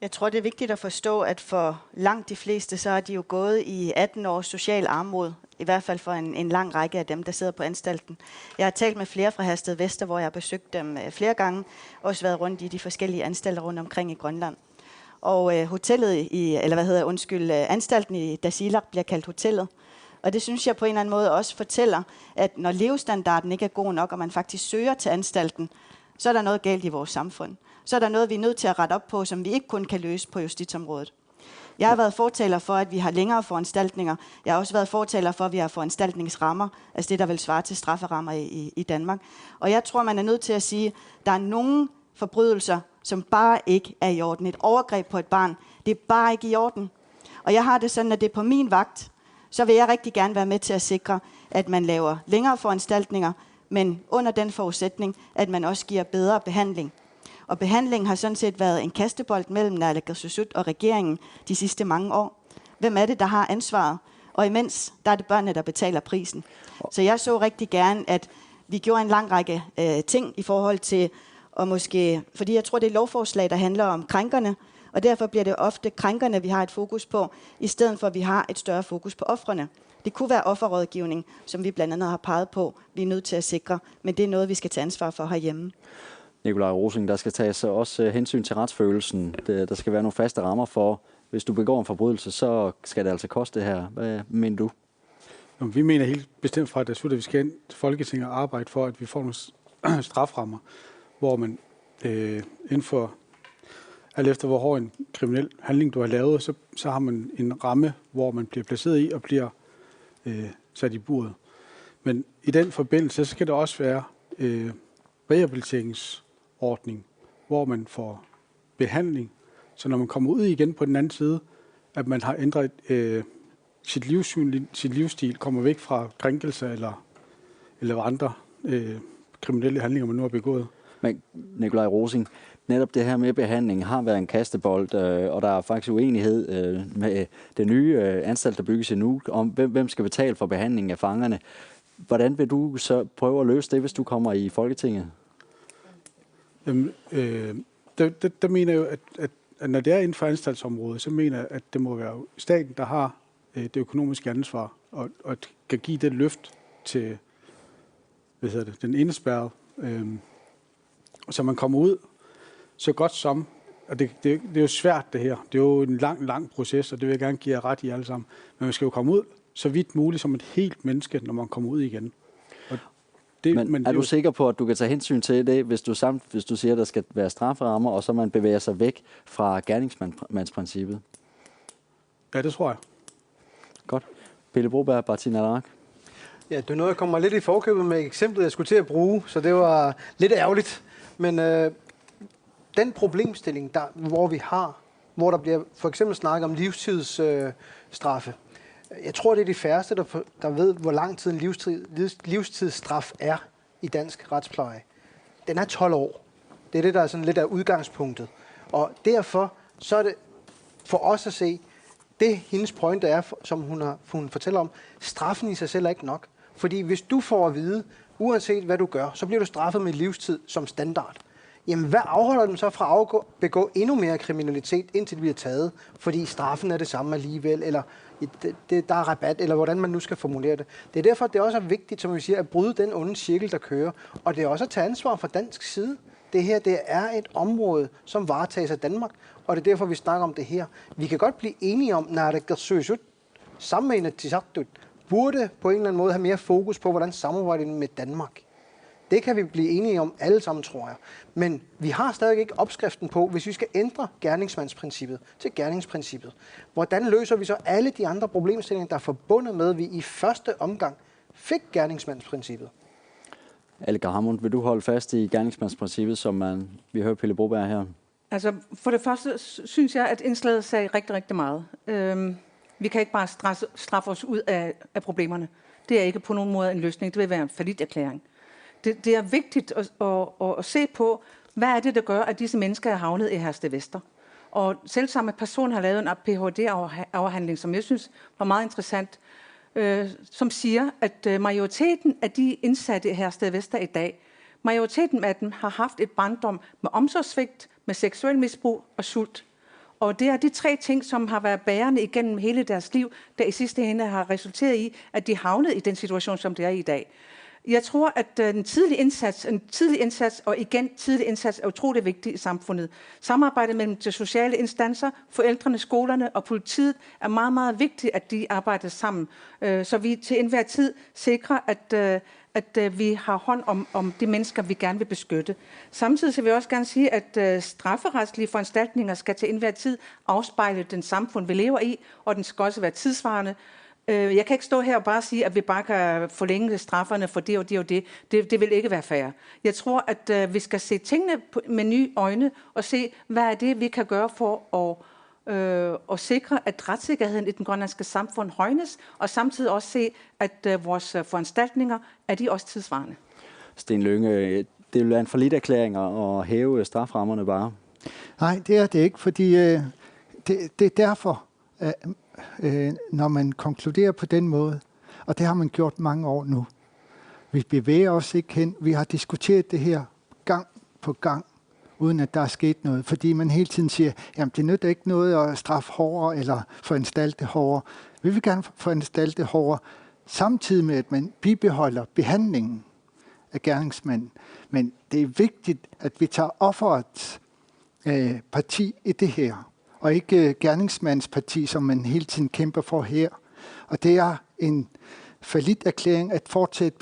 Jeg tror, det er vigtigt at forstå, at for langt de fleste, så er de jo gået i 18 års social armod. I hvert fald for en lang række af dem, der sidder på anstalten. Jeg har talt med flere fra Hersted Vester, hvor jeg har besøgt dem flere gange. Også været rundt i de forskellige anstalter rundt omkring i Grønland. Og anstalten i Tasiilaq bliver kaldt hotellet. Og det synes jeg på en eller anden måde også fortæller, at når levestandarden ikke er god nok, og man faktisk søger til anstalten, så er der noget galt i vores samfund. Så er der noget, vi er nødt til at rette op på, som vi ikke kun kan løse på justitsområdet. Jeg har været fortaler for, at vi har længere foranstaltninger. Jeg har også været fortaler for, at vi har foranstaltningsrammer, altså det, der vil svare til strafferammer i Danmark. Og jeg tror, man er nødt til at sige, at der er nogle forbrydelser, som bare ikke er i orden. Et overgreb på et barn, det er bare ikke i orden. Og jeg har det sådan, at det er på min vagt, så vil jeg rigtig gerne være med til at sikre, at man laver længere foranstaltninger, men under den forudsætning, at man også giver bedre behandling. Og behandlingen har sådan set været en kastebold mellem naalakkersuisut og regeringen de sidste mange år. Hvem er det, der har ansvaret? Og imens, der er det børnene, der betaler prisen. Så jeg så rigtig gerne, at vi gjorde en lang række ting i forhold til, og måske, fordi jeg tror, det er lovforslag, der handler om krænkerne, og derfor bliver det ofte krænkerne, vi har et fokus på, i stedet for, at vi har et større fokus på ofrene. Det kunne være offerrådgivning, som vi blandt andet har peget på, vi er nødt til at sikre, men det er noget, vi skal tage ansvar for herhjemme. Nikolaj Rosing, der skal tages også hensyn til retsfølelsen. Der skal være nogle faste rammer for, hvis du begår en forbrydelse, så skal det altså koste det her. Hvad mener du? Vi mener helt bestemt fra, at vi skal ind til Folketinget og arbejde for, at vi får nogle straframmer, hvor man inden for alt efter hvor hård en kriminel handling du har lavet, så har man en ramme, hvor man bliver placeret i og bliver sat i buret. Men i den forbindelse, så skal der også være rehabiliteringsordning, hvor man får behandling, så når man kommer ud igen på den anden side, at man har ændret sit livssyn, sit livsstil, kommer væk fra krænkelser eller andre kriminelle handlinger, man nu har begået. Men Nikolaj Rosing, netop det her med behandling har været en kastebold, og der er faktisk uenighed med det nye anstalt, der bygges i Nuuk, om hvem skal betale for behandlingen af fangerne. Hvordan vil du så prøve at løse det, hvis du kommer i Folketinget? Jamen, der mener jeg jo, at når det er inden for anstaltsområdet, så mener jeg, at det må være staten, der har det økonomiske ansvar, og kan give det løft til den indespærrede, så man kommer ud så godt som, og det er jo svært det her, det er jo en lang proces, og det vil jeg gerne give jer ret i alle sammen, men man skal jo komme ud så vidt muligt som et helt menneske, når man kommer ud igen. Men er du sikker på, at du kan tage hensyn til det, hvis du siger, at der skal være strafferammer, og så man bevæger sig væk fra gerningsmandsprincippet? Ja, det tror jeg. Godt. Pelle Broberg, Martin Alarak. Ja, det er noget, jeg kommer lidt i forkøbet med eksemplet, jeg skulle til at bruge, så det var lidt ærgerligt. Men den problemstilling, hvor der bliver for eksempel snakket om livstidsstraffe, jeg tror, det er de færreste, der ved, hvor lang tid en livstidsstraf er i dansk retspleje. Den er 12 år. Det er det, der er sådan lidt af udgangspunktet. Og derfor så er det for os at se, det hendes pointe er, som hun fortæller om, straffen i sig selv er ikke nok. Fordi hvis du får at vide, uanset hvad du gør, så bliver du straffet med livstid som standard. Jamen, hvad afholder dem så fra at begå endnu mere kriminalitet, indtil de bliver taget? Fordi straffen er det samme alligevel, eller der er rabat, eller hvordan man nu skal formulere det. Det er derfor, at det også er vigtigt, som vi siger, at bryde den onde cirkel, der kører. Og det er også at tage ansvar fra dansk side. Det her, det er et område, som varetages af Danmark, og det er derfor, vi snakker om det her. Vi kan godt blive enige om, når det søges ud, sammen med Inatsisartut, burde på en eller anden måde have mere fokus på, hvordan samarbejder med Danmark. Det kan vi blive enige om alle sammen, tror jeg. Men vi har stadig ikke opskriften på, hvis vi skal ændre gerningsmandsprincippet til gerningsprincippet. Hvordan løser vi så alle de andre problemstillinger, der er forbundet med, at vi i første omgang fik gerningsmandsprincippet? Alka Hammond, vil du holde fast i gerningsmandsprincippet, som vi hører Pelle Broberg her? Altså, for det første synes jeg, at indslaget sagde rigtig, rigtig meget. Vi kan ikke bare straffe os ud af problemerne. Det er ikke på nogen måde en løsning. Det vil være en falliterklæring. Det er vigtigt at se på, hvad er det, der gør, at disse mennesker er havnet i Herstedvester. Og selv samme person har lavet en PhD-afhandling, som jeg synes var meget interessant, som siger, at majoriteten af de indsatte i Herstedvester i dag, majoriteten af dem har haft et barndom med omsorgssvigt, med seksuel misbrug og sult. Og det er de 3 ting, som har været bærende igennem hele deres liv, der i sidste ende har resulteret i, at de havnet i den situation, som det er i dag. Jeg tror, at en tidlig indsats og igen tidlig indsats er utrolig vigtig i samfundet. Samarbejdet mellem de sociale instanser, forældrene, skolerne og politiet er meget, meget vigtigt, at de arbejder sammen, så vi til enhver tid sikrer, at vi har hånd om de mennesker, vi gerne vil beskytte. Samtidig vil jeg også gerne sige, at strafferetslige foranstaltninger skal til enhver tid afspejle den samfund, vi lever i, og den skal også være tidsvarende. Jeg kan ikke stå her og bare sige, at vi bare kan forlænge strafferne for det og det og det. Det vil ikke være fair. Jeg tror, at vi skal se tingene med nye øjne og se, hvad er det, vi kan gøre for at sikre, at retssikkerheden i den grønlandske samfund højnes, og samtidig også se, at vores foranstaltninger er de også tidsvarende. Sten Lynge, det vil være en falliterklæring at hæve straframmerne bare? Nej, det er det ikke, fordi det er derfor, når man konkluderer på den måde, og det har man gjort mange år nu. Vi bevæger os ikke hen. Vi har diskuteret det her gang på gang, uden at der er sket noget, fordi man hele tiden siger, jamen det nytter ikke noget at straffe hårdere eller foranstalte hårdere. Vi vil gerne foranstalte hårdere, samtidig med at man bibeholder behandlingen af gerningsmanden. Men det er vigtigt, at vi tager offerets parti i det her, og ikke gerningsmandsparti, som man hele tiden kæmper for her. Og det er en falliterklæring at fortsætte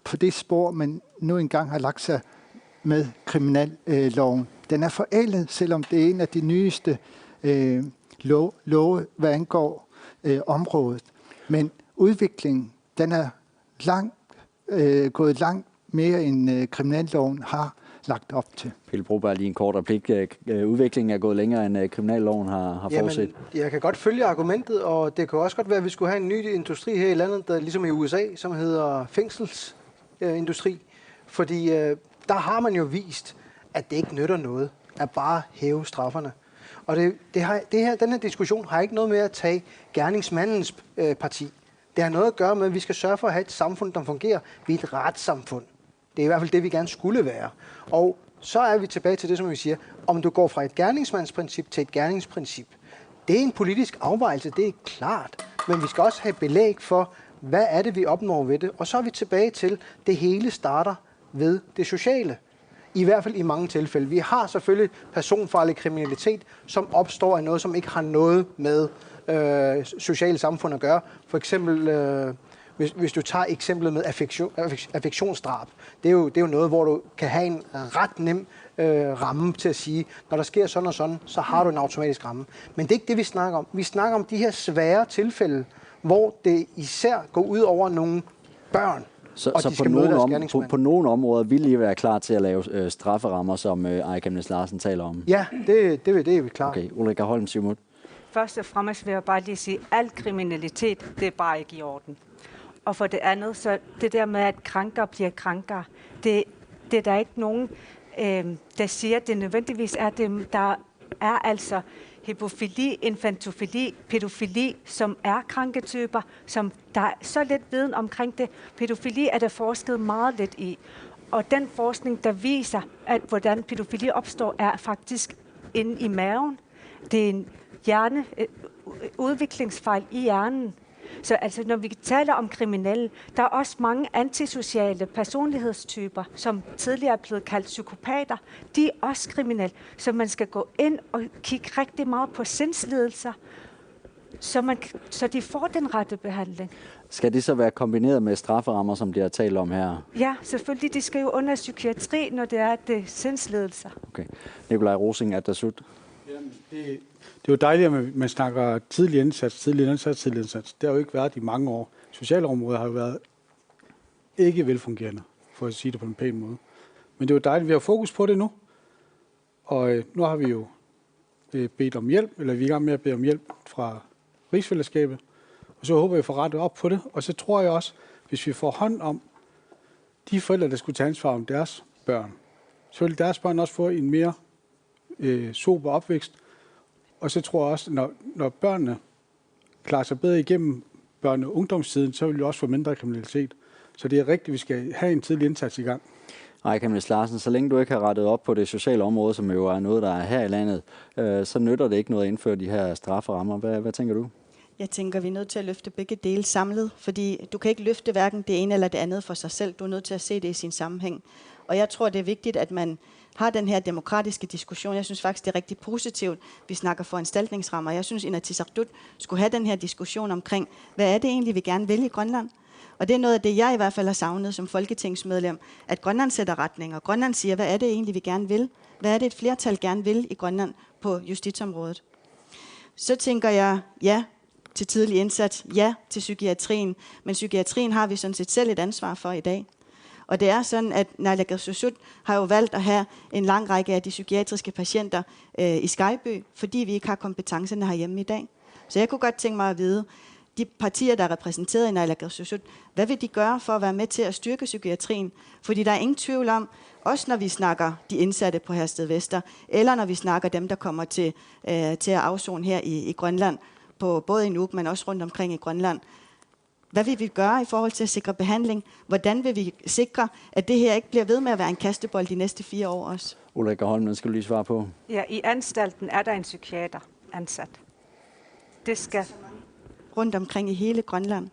på det spor, man nu engang har lagt sig med kriminalloven. Den er forældet, selvom det er en af de nyeste love, hvad angår området. Men udviklingen, den er gået langt mere, end kriminalloven har lagt op til. Pelle Broberg, lige en kort replik. Udviklingen er gået længere, end kriminalloven har forudset. Jeg kan godt følge argumentet, og det kan også godt være, at vi skulle have en ny industri her i landet, der ligesom i USA, som hedder fængselsindustri. Fordi der har man jo vist, at det ikke nytter noget at bare hæve strafferne. Og den her diskussion har ikke noget med at tage gerningsmandens parti. Det har noget at gøre med, at vi skal sørge for at have et samfund, der fungerer. Vi er et retssamfund. Det er i hvert fald det, vi gerne skulle være. Og så er vi tilbage til det, som vi siger, om du går fra et gerningsmandsprincip til et gerningsprincip. Det er en politisk afvejelse, det er klart. Men vi skal også have belæg for, hvad er det, vi opnår ved det. Og så er vi tilbage til, det hele starter ved det sociale. I hvert fald i mange tilfælde. Vi har selvfølgelig personfarlig kriminalitet, som opstår af noget, som ikke har noget med sociale samfund at gøre. For eksempel, hvis du tager eksemplet med affektionsdrab. Det er jo noget, hvor du kan have en ret nem ramme til at sige, når der sker sådan og sådan, så har du en automatisk ramme. Men det er ikke det, vi snakker om. Vi snakker om de her svære tilfælde, hvor det især går ud over nogle børn. Så på nogle områder vil I være klar til at lave strafferammer, som Aaja Chemnitz Larsen taler om? Ja, det er vi klar. Okay, Ulrika Holm, Siumut. Først og fremmest vil jeg bare lige sige, at al kriminalitet, det er bare ikke i orden. Og for det andet, så det der med, at krænker bliver krænker, det er der ikke nogen, der siger, at det nødvendigvis er det. Der er altså hebofili, infantofili, pædofili, som er krænketyper, som der er så lidt viden omkring det. Pædofili er der forsket meget lidt i. Og den forskning, der viser, at hvordan pædofili opstår, er faktisk inde i maven. Det er en udviklingsfejl i hjernen. Så altså, når vi taler om kriminelle, der er også mange antisociale personlighedstyper, som tidligere er blevet kaldt psykopater. De er også kriminelle, så man skal gå ind og kigge rigtig meget på sindslidelser, så de får den rette behandling. Skal det så være kombineret med strafferammer, som de har talt om her? Ja, selvfølgelig. De skal jo under psykiatri, når det er sindslidelser. Okay. Nikolaj Rosing, er der slut? Det er jo dejligt, at man snakker tidlig indsats. Det har jo ikke været i mange år. Socialområdet har jo været ikke velfungerende, for at sige det på en pæn måde. Men det er jo dejligt, at vi har fokus på det nu. Og nu har vi jo bedt om hjælp, eller vi er i gang med at bede om hjælp fra rigsfællesskabet. Og så håber jeg, at vi får rettet op på det. Og så tror jeg også, hvis vi får hånd om de forældre, der skulle tage ansvar om deres børn, så vil deres børn også få en mere sober opvækst. Og så tror jeg også, når børnene klarer sig bedre igennem børne- og ungdomstiden, så vil vi også få mindre kriminalitet. Så det er rigtigt, at vi skal have en tidlig indsats i gang. Aaja Chemnitz Larsen, så længe du ikke har rettet op på det sociale område, som jo er noget, der er her i landet, så nytter det ikke noget at indføre de her strafferammer. Hvad tænker du? Jeg tænker, vi er nødt til at løfte begge dele samlet, fordi du kan ikke løfte hverken det ene eller det andet for sig selv. Du er nødt til at se det i sin sammenhæng. Og jeg tror, det er vigtigt, at man har den her demokratiske diskussion. Jeg synes faktisk, det er rigtig positivt, vi snakker foranstaltningsrammer. Jeg synes, Inatsisartut skulle have den her diskussion omkring, hvad er det egentlig, vi gerne vil i Grønland? Og det er noget af det, jeg i hvert fald har savnet som folketingsmedlem, at Grønland sætter retning, og Grønland siger, hvad er det egentlig, vi gerne vil? Hvad er det, et flertal gerne vil i Grønland på justitsområdet? Så tænker jeg, ja til tidlig indsats, ja til psykiatrien, men psykiatrien har vi sådan set selv et ansvar for i dag. Og det er sådan, at Naalakkersuisut har jo valgt at have en lang række af de psykiatriske patienter i Skyby, fordi vi ikke har kompetencerne herhjemme i dag. Så jeg kunne godt tænke mig at vide, de partier, der er repræsenteret i Naalakkersuisut, hvad vil de gøre for at være med til at styrke psykiatrien? Fordi der er ingen tvivl om, også når vi snakker de indsatte på Hersted Vester, eller når vi snakker dem, der kommer til at afzone her i Grønland, på både i Nuuk, men også rundt omkring i Grønland. Hvad vil vi gøre i forhold til at sikre behandling? Hvordan vil vi sikre, at det her ikke bliver ved med at være en kastebold de næste 4 år også? Ulrika Holm, den skal du lige svare på. Ja, i anstalten er der en psykiater ansat. Det skal rundt omkring i hele Grønland.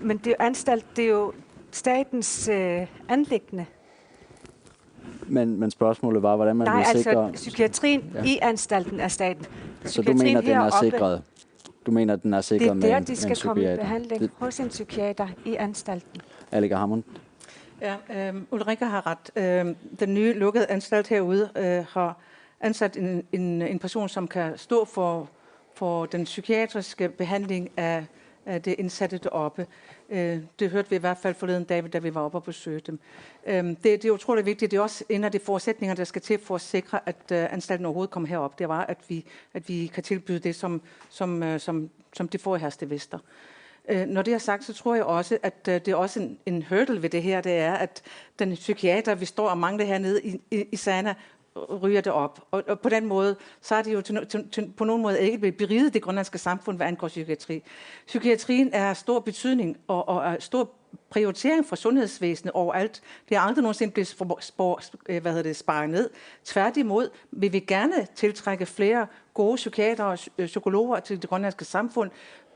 Men det er jo statens anliggende. Men spørgsmålet var, hvordan man vil sikre... Altså, psykiatrien i anstalten er staten. Så du mener, den er sikret? Du mener, den er sikret med en psykiater? Det er der, de skal komme i behandling hos en psykiater i anstalten. Alika Hammond? Ja, Ulrika har ret. Den nye lukkede anstalt herude har ansat en person, som kan stå for den psykiatriske behandling af det indsatte deroppe. Det hørte vi i hvert fald forleden dag, da vi var oppe og besøgte dem. Det er utroligt vigtigt. Det er også en af de forudsætninger, der skal til for at sikre, at anstalten overhovedet kommer herop. Det var, at vi kan tilbyde det, som de får i Hersted Vester. Når det er sagt, så tror jeg også, at det er også en hurdle ved det her, det er, at den psykiater, vi står og mangler hernede i Sana, ryger det op. Og på den måde, så er det jo på nogen måde ikke blevet beriget det grønlandske samfund, hvad angår psykiatri. Psykiatrien er af stor betydning og af stor prioritering for sundhedsvæsenet overalt. Det er aldrig nogensinde blevet sparet ned. Tværtimod vil vi gerne tiltrække flere gode psykiatere og psykologer til det grønlandske samfund.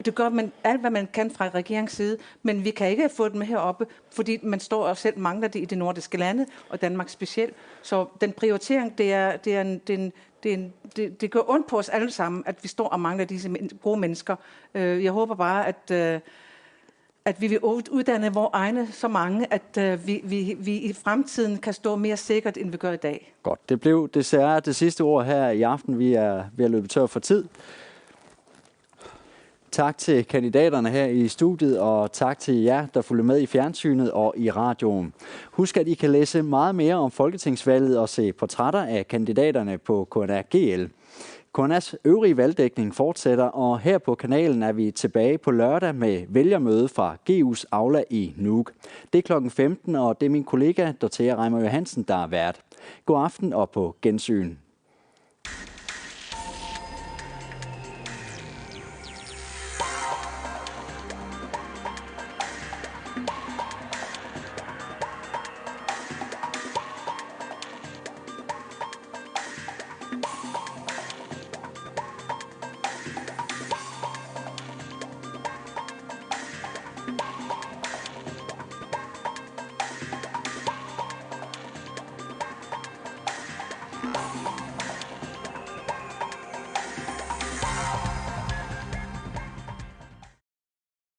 Det gør man alt, hvad man kan fra regeringens side, men vi kan ikke få dem heroppe, fordi man står og selv mangler det i de nordiske lande, og Danmark specielt. Så den prioritering, det gør ondt på os alle sammen, at vi står og mangler disse gode mennesker. Jeg håber bare, at vi vil uddanne vores egne så mange, at vi i fremtiden kan stå mere sikkert, end vi gør i dag. Godt. Det blev desværre det sidste ord her i aften. Vi er ved at løbe tør for tid. Tak til kandidaterne her i studiet, og tak til jer, der fulgte med i fjernsynet og i radioen. Husk, at I kan læse meget mere om folketingsvalget og se portrætter af kandidaterne på KNR.gl. KNR's øvrige valgdækning fortsætter, og her på kanalen er vi tilbage på lørdag med vælgermøde fra GU's Aula i Nuuk. Det er klokken 15, og det er min kollega, Dorthea Reimer Johansen, der er vært. God aften og på gensyn.